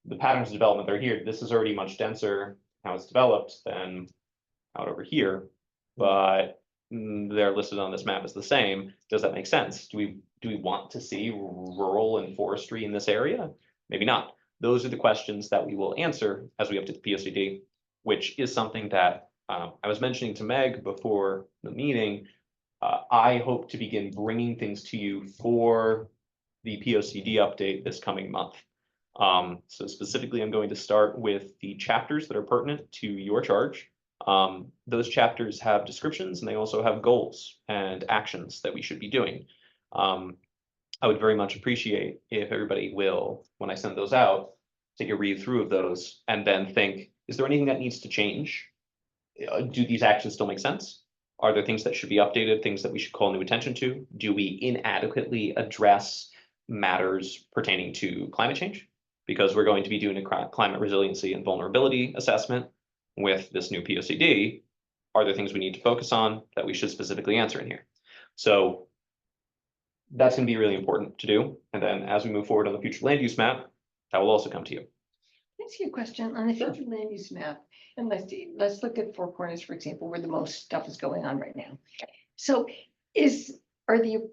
the patterns of development that are here. This is already much denser how it's developed than out over here, but they're listed on this map as the same. Does that make sense? Do we want to see rural and forestry in this area? Maybe not. Those are the questions that we will answer as we update the POCD, which is something that I was mentioning to Meg before the meeting. I hope to begin bringing things to you for the POCD update this coming month. So specifically, I'm going to start with the chapters that are pertinent to your charge. Those chapters have descriptions and they also have goals and actions that we should be doing. I would very much appreciate if everybody will, when I send those out, take a read through of those and then think, is there anything that needs to change? Do these actions still make sense? Are there things that should be updated, things that we should call new attention to? Do we inadequately address matters pertaining to climate change? Because we're going to be doing a climate resiliency and vulnerability assessment with this new POCD. Are there things we need to focus on that we should specifically answer in here? So that's going to be really important to do. And then as we move forward on the future land use map, that will also come to you. Can I ask you a question on the future land use map? And let's look at Four Corners, for example, where the most stuff is going on right now. So are the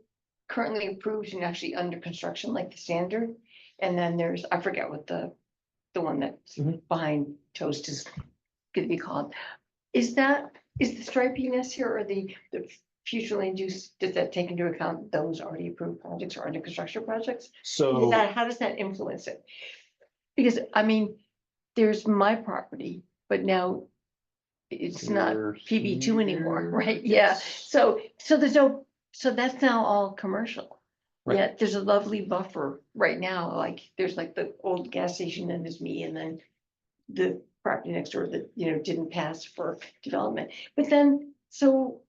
currently approved and actually under construction like the standard? And then there's, I forget what the one that's behind Toast is gonna be called. Is the stripiness here or the future land use, does that take into account those already approved projects or under construction projects? So How does that influence it? Because I mean, there's my property, but now it's not You're PB2 anymore, here, right? Yeah, yes. so that's now all commercial. Right. Yet there's a lovely buffer right now, like there's like the old gas station, then there's me, and then the property next door that, didn't pass for development. But then, so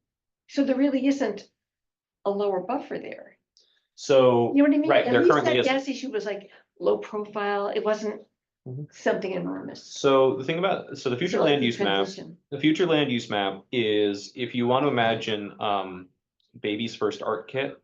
there really isn't a lower buffer there. So, You know what I mean? right, At there least currently that is. gas station was like low profile. It wasn't Mhm. something enormous. So the thing about, so the future So land the use map, transition. the future land use map is, if you want to imagine, baby's first art kit,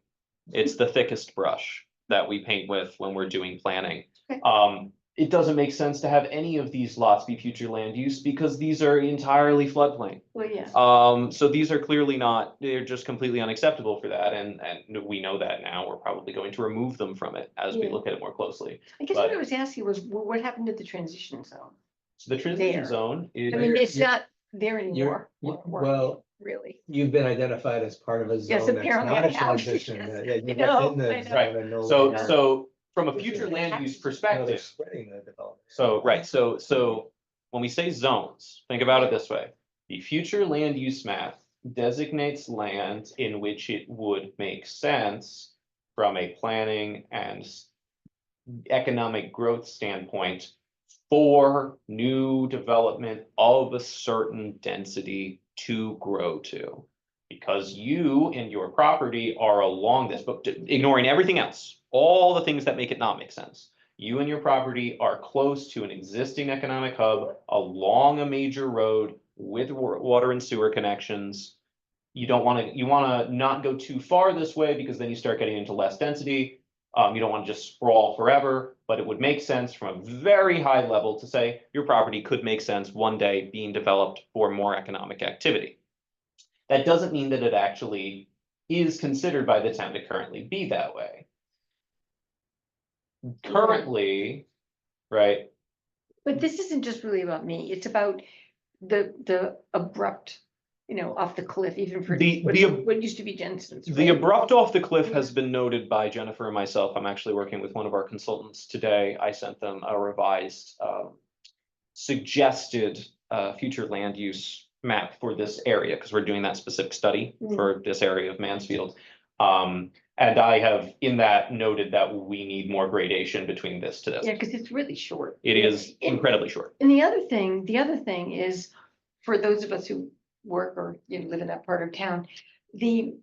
it's the thickest brush that we paint with when we're doing planning. Okay. It doesn't make sense to have any of these lots be future land use because these are entirely floodplain. Well, yeah. So these are clearly not, they're just completely unacceptable for that, and we know that now. We're probably going to remove them from it as we Yeah. look at it more closely. I guess what but- I was asking was, what happened to the transition zone? So the transition There. zone is. I mean, it's you're- not there anymore. Well, Really. you've been identified as part of a Yes, zone that's apparently not I a have, transition. yes. Yeah, I you're know, in the I know. zone and no So, longer- so from a Which future is land tax- use No, they're perspective, splitting the development. so, right, so when we say zones, think about it this way. The future land use map designates land in which it would make sense from a planning and economic growth standpoint for new development of a certain density to grow to. Because you and your property are along this, but ignoring everything else, all the things that make it not make sense. You and your property are close to an existing economic hub along a major road with water and sewer connections. You want to not go too far this way because then you start getting into less density. You don't want to just sprawl forever, but it would make sense from a very high level to say your property could make sense one day being developed for more economic activity. That doesn't mean that it actually is considered by the town to currently be that way. Currently, right, But this isn't just really about me. It's about the abrupt, off the cliff, even for what used to be Jensen's. the right? abrupt off the cliff Yeah. has been noted by Jennifer and myself. I'm actually working with one of our consultants today. I sent them a revised suggested future land use map for this area because we're doing that specific study for this area of Mansfield. And I have in that noted that we need more gradation between this to this. Yeah, because it's really short. It is And- incredibly short. And the other thing is, for those of us who work or live in that part of town, the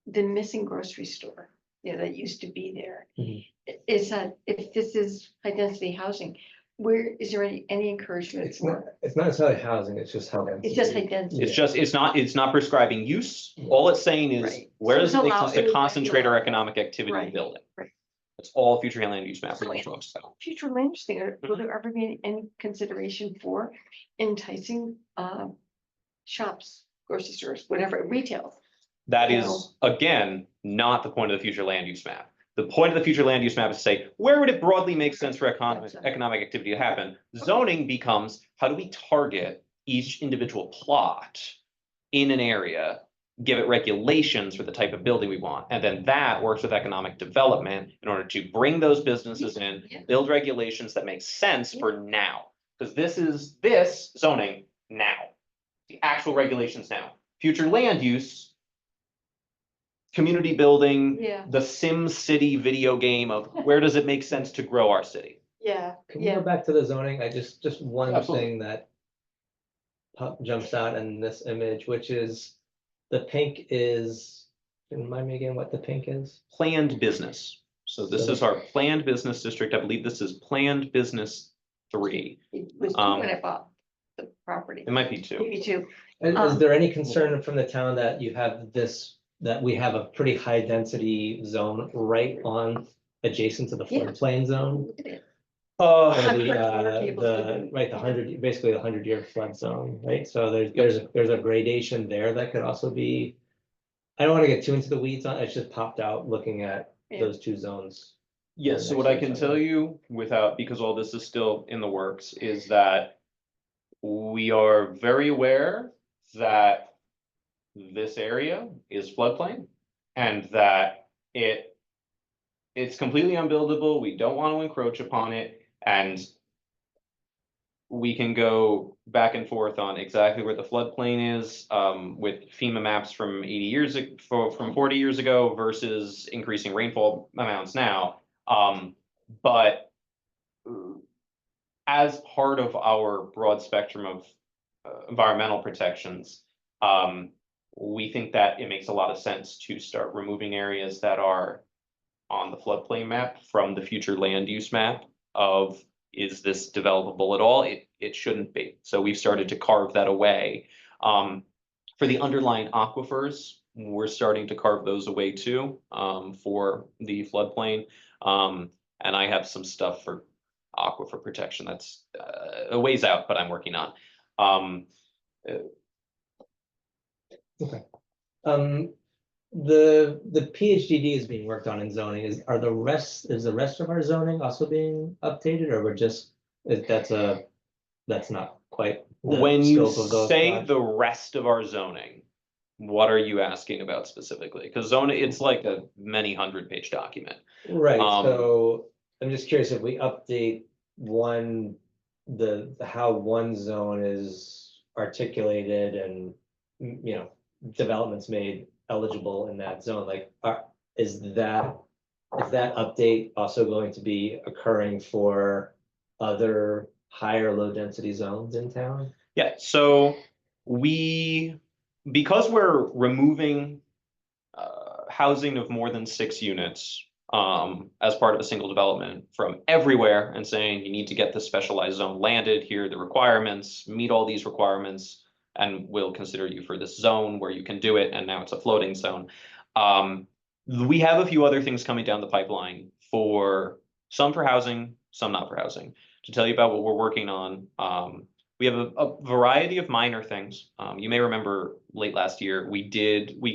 missing grocery store, that used to be there. Mhm. Is that if this is high density housing, where is there any encouragement It's for? not necessarily housing, it's just how. It's just high density. It's just, it's not prescribing use. All it's saying is, Right. where So does it it's make allow- sense it to would concentrate our allow- economic activity in Right, the building? right. That's all future land use map So really yeah. talks about. Future land use thing, will there ever be any consideration for enticing shops, grocery stores, whatever, retail? That you is, again, not the point of the future land use map. The point of the future land use map is to say, where would it broadly make sense for Gotcha. economic activity to happen? Zoning becomes, how do we target each individual plot in an area give it regulations for the type of building we want. And then that works with economic development in order to bring those businesses in, Yeah. build regulations that make sense for now. Because this zoning now, the actual regulations now. Future land use, community building, Yeah. the Sim City video game of where does it make sense to grow our city? Yeah, Can we go back to the zoning? I just one Absolutely. thing that jumps out in this image, which is the pink is, can you remind me again what the pink is? Planned business. So this So is our planned business district. I believe this is planned business 3. it was two when I bought the property. It might be 2. Maybe two. Is there any concern from the town that you have this, that we have a pretty high density zone right on adjacent to the Yeah. floodplain zone? Look at it. Or Not the, correct water tables, right, the yeah. 100, basically the 100-year flood zone, right? So there's a gradation there that could also be. I don't want to get too into the weeds on, it just popped out looking at Yeah. those two zones. Yes, so next what to I each can other. tell you without, because all this is still in the works, is that we are very aware that this area is floodplain and that it's completely unbuildable. We don't want to encroach upon it, and we can go back and forth on exactly where the floodplain is, with FEMA maps from 80 years ago, from 40 years ago versus increasing rainfall amounts now. But as part of our broad spectrum of environmental protections, we think that it makes a lot of sense to start removing areas that are on the floodplain map from the future land use map of, is this developable at all? It shouldn't be. So we've started to carve that away. For the underlying aquifers, we're starting to carve those away too, for the floodplain. And I have some stuff for aquifer protection that's a ways out, but I'm working on. The PhDD is being worked on in zoning. Is the rest of our zoning also being updated, or we're just, that's not quite the When you scope of those say projects? the rest of our zoning, what are you asking about specifically? Because zoning, it's like a many 100-page document. Right, Um, so I'm just curious if we update how one zone is articulated and, developments made eligible in that zone, like, is that update also going to be occurring for other higher low density zones in town? Yeah, so because we're removing housing of more than 6 units as part of a single development from everywhere and saying you need to get the specialized zone landed, here are the requirements, meet all these requirements, and we'll consider you for this zone where you can do it, and now it's a floating zone. We have a few other things coming down the pipeline, some for housing, some not for housing. To tell you about what we're working on, we have a variety of minor things. You may remember late last year, we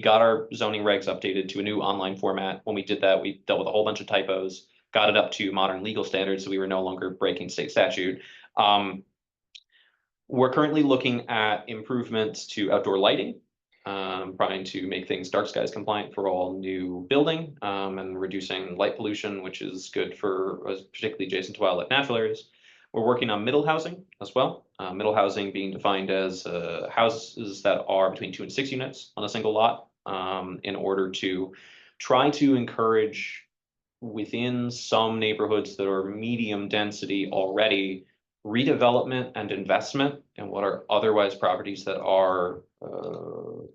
got our zoning regs updated to a new online format. When we did that, we dealt with a whole bunch of typos, got it up to modern legal standards, so we were no longer breaking state statute. We're currently looking at improvements to outdoor lighting, trying to make things dark skies compliant for all new building, and reducing light pollution, which is good for particularly adjacent to wildlife natural areas. We're working on middle housing as well. Middle housing being defined as houses that are between 2 and 6 units on a single lot, in order to try to encourage within some neighborhoods that are medium density already, redevelopment and investment in what are otherwise properties that are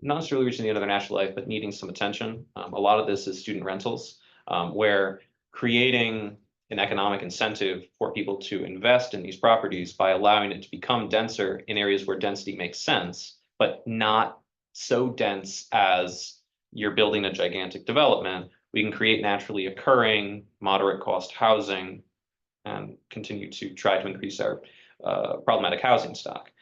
not necessarily reaching the end of their natural life, but needing some attention. A lot of this is student rentals, where creating an economic incentive for people to invest in these properties by allowing it to become denser in areas where density makes sense, but not so dense as you're building a gigantic development. We can create naturally occurring moderate cost housing and continue to try to increase our problematic housing stock.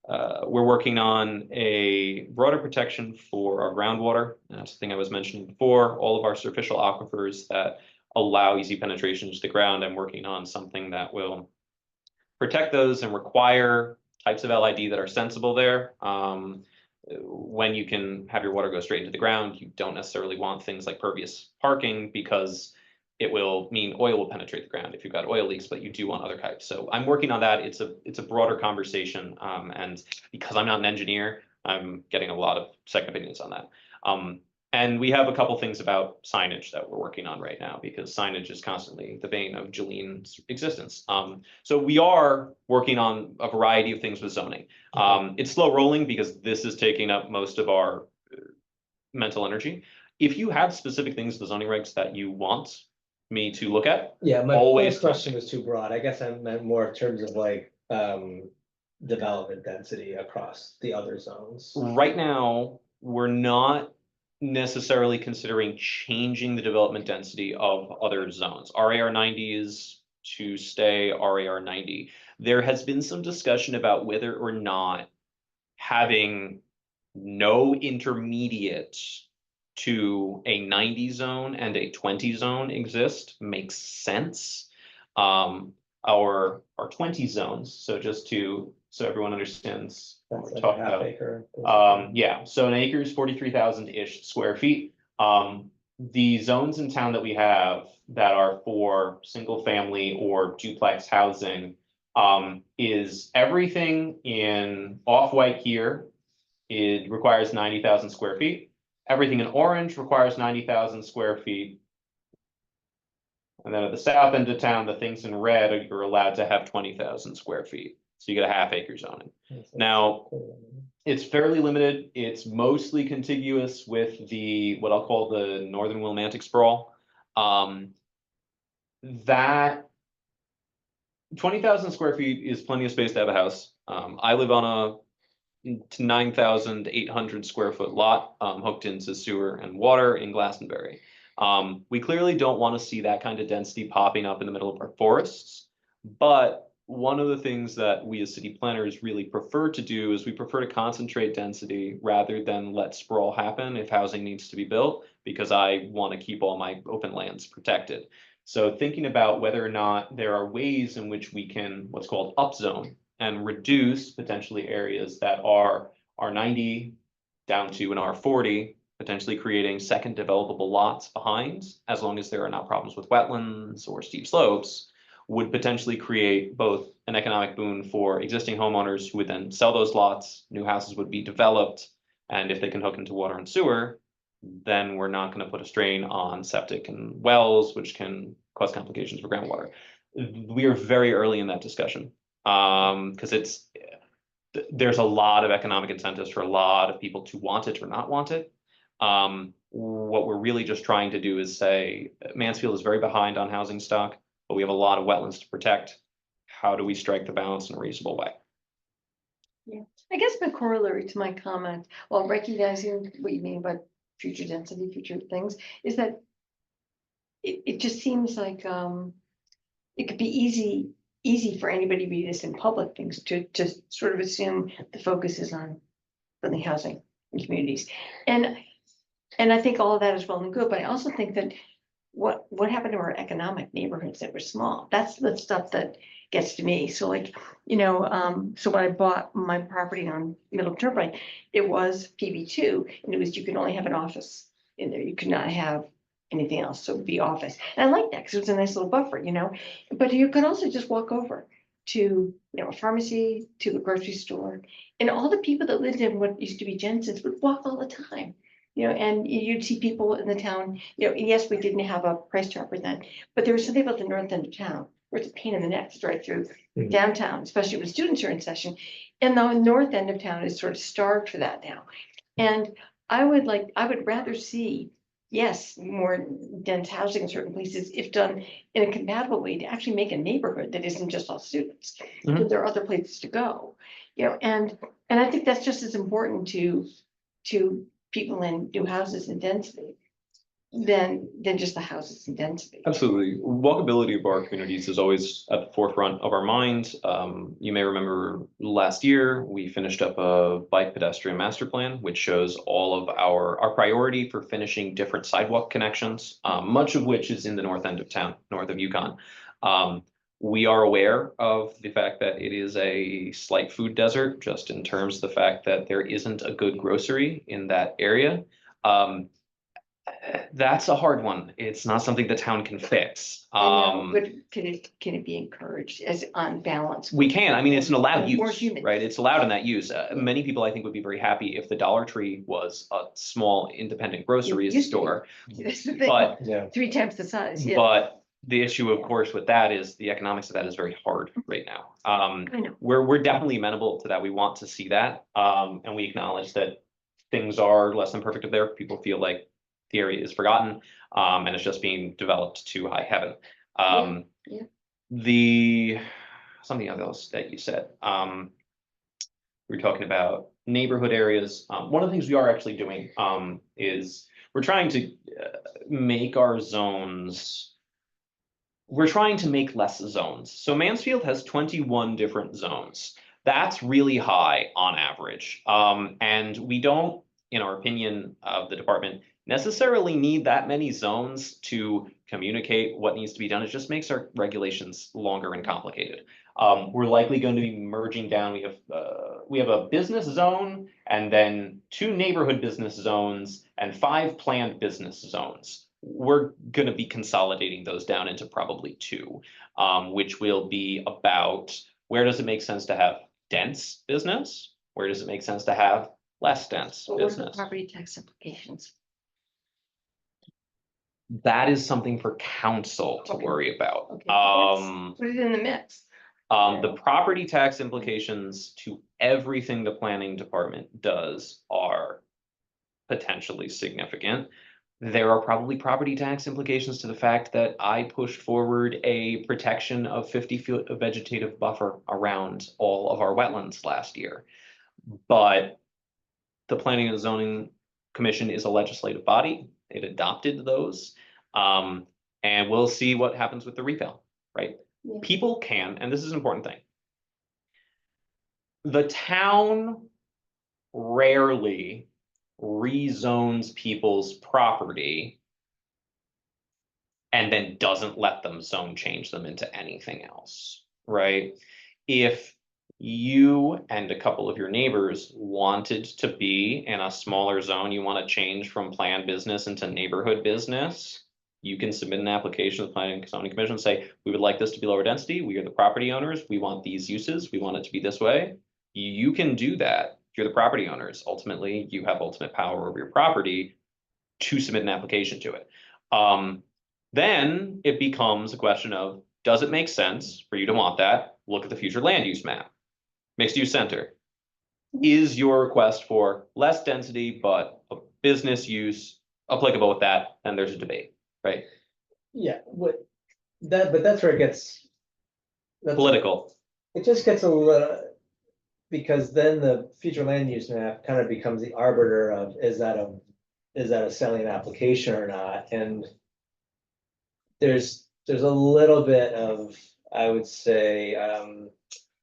We're working on a broader protection for our groundwater. That's the thing I was mentioning before, all of our superficial aquifers that allow easy penetration to the ground. I'm working on something that will protect those and require types of LID that are sensible there. when you can have your water go straight into the ground, you don't necessarily want things like pervious parking because it will mean oil will penetrate the ground if you've got oil leaks, but you do want other types. So I'm working on that. It's a broader conversation. And because I'm not an engineer, I'm getting a lot of second opinions on that. And we have a couple things about signage that we're working on right now because signage is constantly the bane of Julien's existence. So we are working on a variety of things with zoning. It's slow rolling because this is taking up most of our mental energy. If you have specific things in the zoning regs that you want me to look at, Yeah, my always first question was too broad. I guess I meant more in terms of like, development density across the other zones. right now, we're not necessarily considering changing the development density of other zones. RAR 90 is to stay RAR 90. There has been some discussion about whether or not having no intermediate to a 90 zone and a 20 zone exist makes sense. Our 20 zones, so so everyone understands what That's we're like talking a half about. acre. Yeah, so an acre is 43,000-ish square feet. The zones in town that we have that are for single family or duplex housing is everything in off-white here. It requires 90,000 square feet. Everything in orange requires 90,000 square feet. And then at the south end of town, the things in red, you're allowed to have 20,000 square feet. So you get a half acre zoning. Now, it's fairly limited. It's mostly contiguous with what I'll call the Northern Willimantic sprawl. That 20,000 square feet is plenty of space to have a house. I live on a 9,800 square foot lot, hooked into sewer and water in Glastonbury. We clearly don't want to see that kind of density popping up in the middle of our forests, but one of the things that we as city planners really prefer to do is we prefer to concentrate density rather than let sprawl happen if housing needs to be built, because I want to keep all my open lands protected. So thinking about whether or not there are ways in which we can what's called upzone and reduce potentially areas that are R90 down to an R40, potentially creating second developable lots behind, as long as there are not problems with wetlands or steep slopes, would potentially create both an economic boon for existing homeowners who would then sell those lots, new houses would be developed, and if they can hook into water and sewer, then we're not going to put a strain on septic and wells, which can cause complications for groundwater. We are very early in that discussion because there's a lot of economic incentives for a lot of people to want it or not want it. What we're really just trying to do is say Mansfield is very behind on housing stock, but we have a lot of wetlands to protect. How do we strike the balance in a reasonable way? Yeah, I guess my corollary to my comment, while recognizing what you mean by future density, future things, is that it just seems like it could be easy for anybody to read this in public things to sort of assume the focus is on building housing in communities. And I think all of that is well and good, but I also think that what happened to our economic neighborhoods that were small? That's the stuff that gets to me. So like, so when I bought my property on Middle Turnpike, it was PB2, and it was, you could only have an office in there. You could not have anything else. So it'd be office. And I like that because it was a nice little buffer, but you could also just walk over to, a pharmacy, to a grocery store, and all the people that lived in what used to be Jensen's would walk all the time. And you'd see people in the town, yes, we didn't have a Price Chopper then, but there was something about the north end of town where it's a pain in the neck to drive through downtown, especially when students are in session. And the north end of town is sort of starved for that now. And I would rather see, yes, more dense housing in certain places, if done in a compatible way, to actually make a neighborhood that isn't just all students. Mhm. There are other places to go, and I think that's just as important to people in new houses and density than just the houses and density. Absolutely. Walkability of our communities is always at the forefront of our mind. You may remember last year, we finished up a bike pedestrian master plan, which shows all of our priority for finishing different sidewalk connections, much of which is in the north end of town, north of Yukon. We are aware of the fact that it is a slight food desert, just in terms of the fact that there isn't a good grocery in that area. Um, that's a hard one. It's not something the town can fix. I know, but can it be encouraged as on balance? We can, I mean, it's an allowed More use, humans. right? It's allowed in that use. Many people, I think, would be very happy if the Dollar Tree was a small independent grocery used to be. store. That's the thing, But, Yeah. 3 times the size, yeah. but the issue, of course, with that is the economics of that is very hard right now. I know. We're definitely amenable to that. We want to see that. And we acknowledge that things are less than perfect there. People feel like the area is forgotten, and it's just being developed to high heaven. Yeah. Something else that you said, we were talking about neighborhood areas. One of the things we are actually doing, is we're trying to make our zones. We're trying to make less zones. So Mansfield has 21 different zones. That's really high on average. And we don't, in our opinion of the department, necessarily need that many zones to communicate what needs to be done. It just makes our regulations longer and complicated. We're likely going to be merging down. We have a business zone and then 2 neighborhood business zones and 5 planned business zones. We're going to be consolidating those down into probably 2, which will be about where does it make sense to have dense business? Where does it make sense to have less dense What were the business? property tax implications? That is something for council to Okay. worry about. Okay, put it in the mix. The property tax implications to everything the planning department does are potentially significant. There are probably property tax implications to the fact that I pushed forward a protection of 50 feet of vegetative buffer around all of our wetlands last year. But the Planning and Zoning Commission is a legislative body. It adopted those. And we'll see what happens with the refill, right? Yeah. People can, and this is an important thing. The town rarely rezones people's property and then doesn't let them zone change them into anything else, right? If you and a couple of your neighbors wanted to be in a smaller zone, you want to change from planned business into neighborhood business, you can submit an application to the Planning and Zoning Commission, say, we would like this to be lower density, we are the property owners, we want these uses, we want it to be this way. You can do that. If you're the property owners, ultimately, you have ultimate power over your property to submit an application to it. Then it becomes a question of, does it make sense for you to want that? Look at the future land use map. Mixed use center. Is your request for less density, but a business use applicable with that? Then there's a debate, right? Yeah, but that's where it gets. Political. It just gets a little, because then the future land use map kind of becomes the arbiter of, is that a selling application or not? And there's a little bit of, I would say,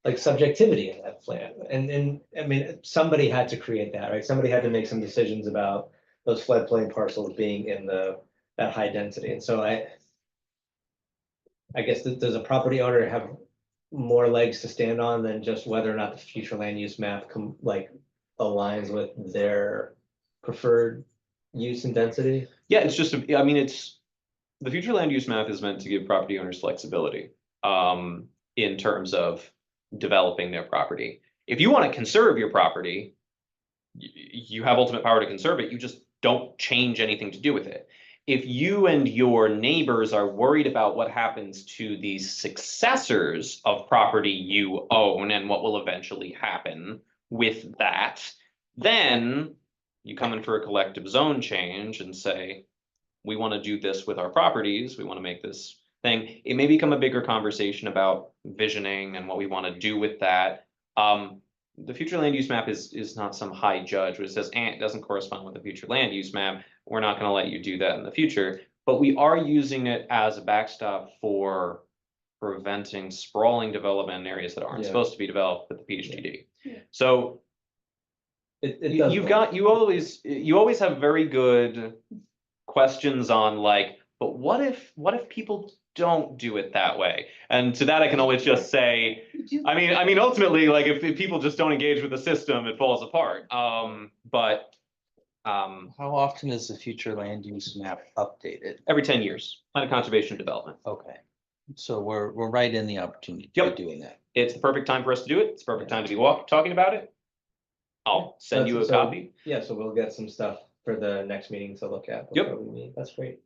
like subjectivity in that plan. And I mean, somebody had to create that, right? Somebody had to make some decisions about those floodplain parcels being in that high density. And so I guess does a property owner have more legs to stand on than just whether or not the future land use map aligns with their preferred use and density? Yeah, it's just, I mean, the future land use map is meant to give property owners flexibility in terms of developing their property. If you want to conserve your property, you have ultimate power to conserve it. You just don't change anything to do with it. If you and your neighbors are worried about what happens to the successors of property you own and what will eventually happen with that, then you come in for a collective zone change and say, we want to do this with our properties. We want to make this thing. It may become a bigger conversation about visioning and what we want to do with that. The future land use map is not some high judge which says, it doesn't correspond with the future land use map. We're not going to let you do that in the future. But we are using it as a backstop for preventing sprawling development in areas that aren't supposed to be developed with the PHTD. Yeah. So you always have very good questions on like, but what if people don't do it that way. And to that, I can always just say, I mean, ultimately, like if people just don't engage with the system, it falls apart. How often is the future land use map updated? Every 10 years, plan of conservation development. Okay, so we're right in the opportunity to Yep. be doing that. It's the perfect time for us to do it. It's the perfect time to be talking about it. I'll send you a So- copy. Yeah, so we'll get some stuff for the next meeting to look at Yep. before we meet. That's great.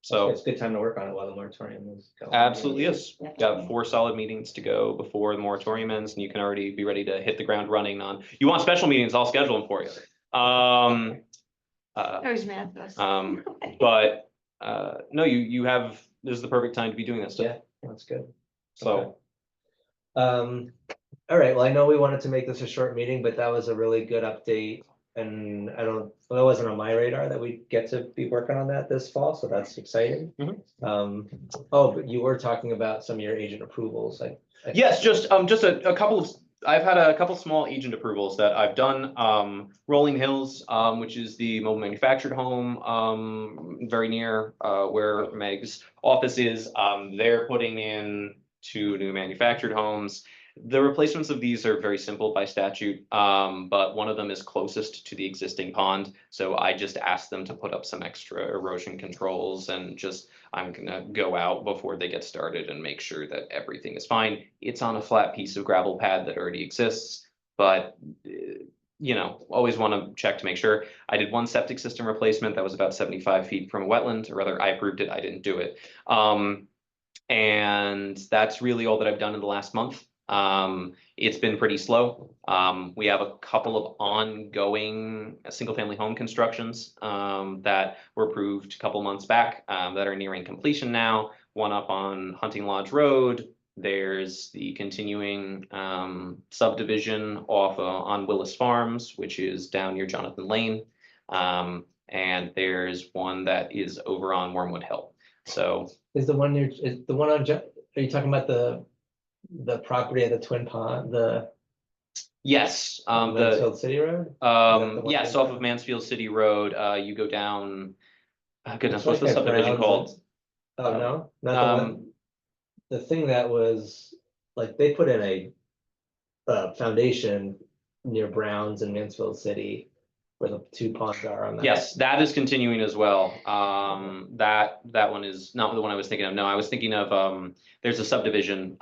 So It's a good time to work on it while the moratorium is going. absolutely is. Yeah. Got 4 solid meetings to go before the moratorium ends, and you can already be ready to hit the ground running on. You want special meetings, I'll schedule them for you. There's math. But no, you have, this is the perfect time to be doing this stuff. Yeah, that's good. So All right, well, I know we wanted to make this a short meeting, but that was a really good update. And well, it wasn't on my radar that we get to be working on that this fall, so that's exciting. Oh, but you were talking about some of your agent approvals, yes, just a couple of, I've had a couple small agent approvals that I've done. Rolling Hills, which is the mobile manufactured home, very near where Meg's office is. They're putting in 2 new manufactured homes. The replacements of these are very simple by statute, but one of them is closest to the existing pond. So I just asked them to put up some extra erosion controls, and just, I'm gonna go out before they get started and make sure that everything is fine. It's on a flat piece of gravel pad that already exists, but you know, always want to check to make sure. I did 1 septic system replacement that was about 75 feet from a wetland, or rather I approved it, I didn't do it. And that's really all that I've done in the last month. It's been pretty slow. We have a couple of ongoing single family home constructions that were approved a couple months back that are nearing completion now. One up on Hunting Lodge Road. There's the continuing subdivision off on Willis Farms, which is down near Jonathan Lane. And there's one that is over on Wormwood Hill. So is the one on, are you talking about the property at the Twin Pond, yes, Mansfield City Road? one yes, you're off of Mansfield City Road, you go down, goodness, It's what's the like a subdivision Browns called? Oh, no, not the one, the thing that was, like, they put in a foundation near Browns in Mansfield City where the 2 ponds are on that. Yes, that is continuing as well. That one is not the one I was thinking of. No, I was thinking of, there's a subdivision.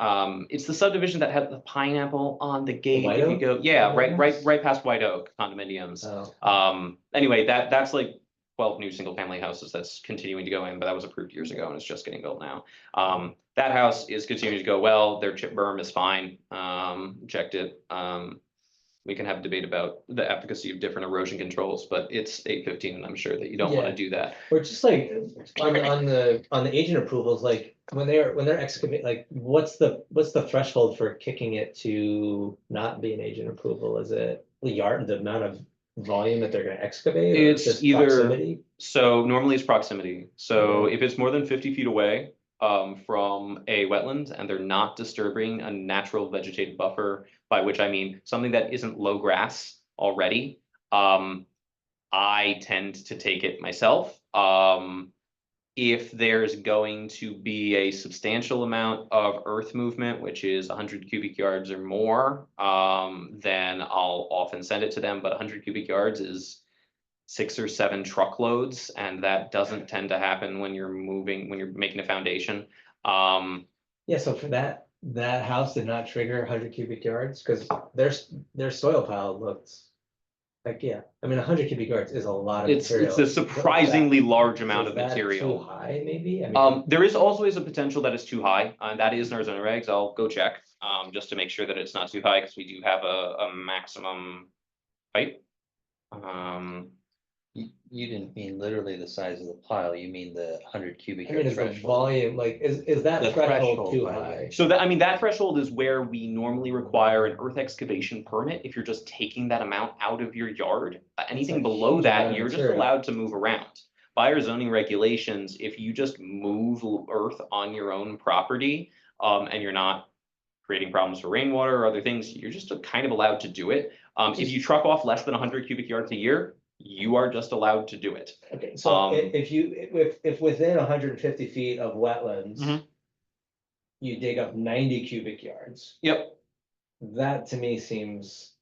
It's the subdivision that had the pineapple on the gate. White If you Oak? go, yeah, right past White Oak condominiums. Oh, Anyway, that's like 12 new single family houses that's continuing to go in, but that was approved years ago and it's just getting built now. That house is continuing to go well. Their chip berm is fine. Checked it. We can have a debate about the efficacy of different erosion controls, but it's 8:15 and I'm sure that you don't want Yeah. to do that. or just like on the agent approvals, like when they're excavating, like what's the threshold for kicking it to not be an agent approval? Is it the amount of volume that they're gonna excavate? Or It's just either- proximity? So normally it's proximity. So Okay. if it's more than 50 feet away from a wetland and they're not disturbing a natural vegetative buffer, by which I mean something that isn't low grass already, I tend to take it myself. If there's going to be a substantial amount of earth movement, which is 100 cubic yards or more, then I'll often send it to them. But 100 cubic yards is 6 or 7 truckloads, and that doesn't tend to happen when you're making a foundation. Yeah, so for that house did not trigger 100 cubic yards, because their soil pile looked like, yeah, I mean, 100 cubic yards is a lot of It's material. a surprisingly large amount Is of that material. Too high, maybe? I mean, There is always a potential that it's too high, and that is in our zoning regs. I'll go check, just to make sure that it's not too high, because we do have a maximum height. You didn't mean literally the size of the pile, you mean the 100 cubic I mean, yard is the threshold. volume, like, is that The threshold threshold, too by the high? way. So that, I mean, that threshold is where we normally require an earth excavation permit if you're just taking that amount out of your yard. Anything a below huge amount that, of you're just material. allowed to move around. By our zoning regulations, if you just move earth on your own property, and you're not creating problems for rainwater or other things, you're just kind of allowed to do it. If you truck off less than 100 cubic yards a year, You are just allowed to do it. Okay, so if within 150 feet of wetlands. Mhm. You dig up 90 cubic yards, Yep. that to me seems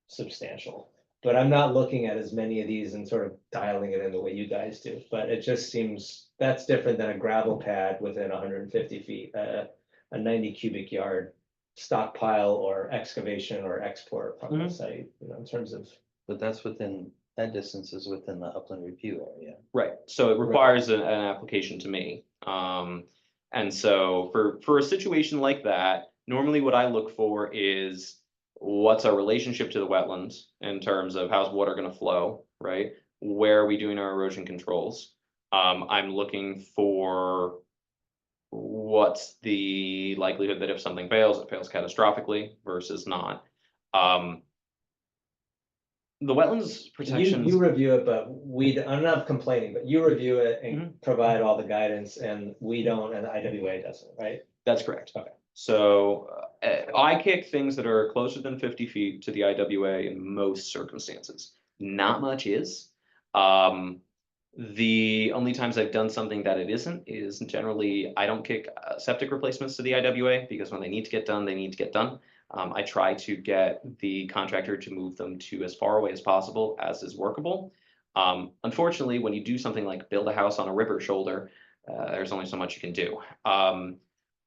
substantial. But I'm not looking at as many of these and sort of dialing it in the way you guys do, but it just seems, that's different than a gravel pad within 150 feet, a 90 cubic yard stockpile or excavation or export from the Mhm. site, in terms of. But that's within, that distance is within the upland review area. Right, so it requires an application to me. And so for a situation like that, normally what I look for is what's our relationship to the wetlands in terms of how's water gonna flow, right? Where are we doing our erosion controls? I'm looking for what's the likelihood that if something fails, it fails catastrophically versus not. The wetlands protections. You review it, but I'm not complaining, but you review it and provide all the guidance and we don't, and the IWA doesn't, right? That's correct. Okay. So I kick things that are closer than 50 feet to the IWA in most circumstances. Not much is. The only times I've done something that it isn't is generally I don't kick septic replacements to the IWA because when they need to get done, they need to get done. I try to get the contractor to move them to as far away as possible as is workable. Unfortunately, when you do something like build a house on a river shoulder, there's only so much you can do.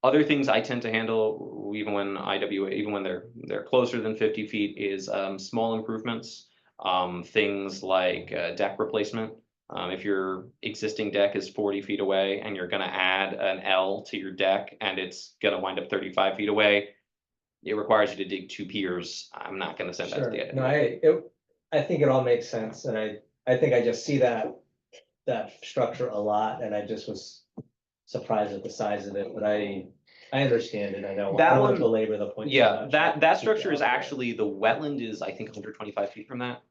Other things I tend to handle, even when they're closer than 50 feet, is small improvements. Things like deck replacement. If your existing deck is 40 feet away and you're gonna add an L to your deck and it's gonna wind up 35 feet away, it requires you to dig 2 piers. I'm not gonna send that to Sure, the no, IWA. I think it all makes sense, and I think I just see that structure a lot, and I just was surprised at the size of it, but I understand it, I know. That I don't want one- to belabor the point. too Yeah, much. that structure is Yeah. actually, the wetland is, I think, 125 feet from that.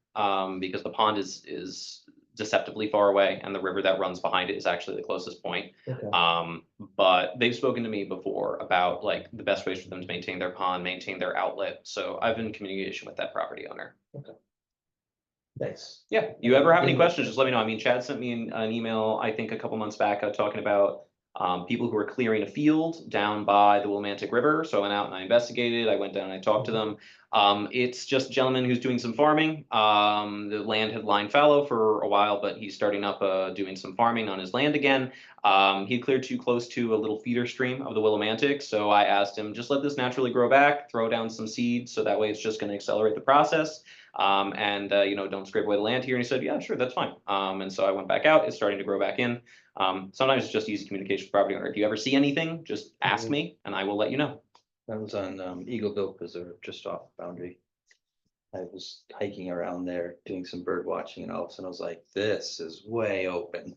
Because the pond is deceptively far away and the river that runs behind it is actually the closest point. Okay. But they've spoken to me before about like the best ways for them to maintain their pond, maintain their outlet. So I've been in communication with that property owner. Thanks. Yeah, you ever have any Yeah. questions, just let me know. I mean, Chad sent me an email, I think a couple months back, talking about people who were clearing a field down by the Willimantic River. So I went out and I investigated, I went down and I talked to them. It's just a gentleman who's doing some farming. The land had lined fallow for a while, but he's starting up doing some farming on his land again. He cleared too close to a little feeder stream of the Willimantic. So I asked him, just let this naturally grow back, throw down some seeds. So that way it's just going to accelerate the process. Don't scrape away the land here. And he said, yeah, sure, that's fine. And so I went back out, it's starting to grow back in. Sometimes it's just easy communication with property owner. If you ever see anything, just ask me and I will let you know. That was on Eagle Preserve, just off boundary. I was hiking around there, doing some bird watching, and all of a sudden I was like, this is way open.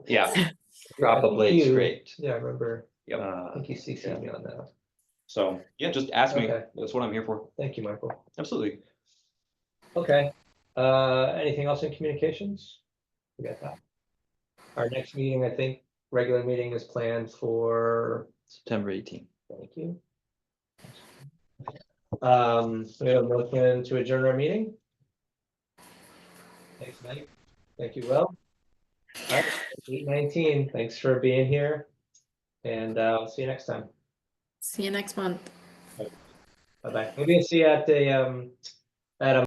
Yeah, Drop a blade straight. Yeah, I remember. Yep. I think you CC'd me on that. So yeah, just ask me. Okay. That's what I'm here for. Thank you, Michael. Absolutely. Okay, anything else in communications? We got that. Our next meeting, I think, regular meeting is planned for, September 18th. thank you. We have a motion to adjourn our meeting. Thanks, Mike. Thank you, Will. All right, 8:19, thanks for being here. And I'll see you next time. See you next month. Bye-bye. Maybe I'll see you at the, at a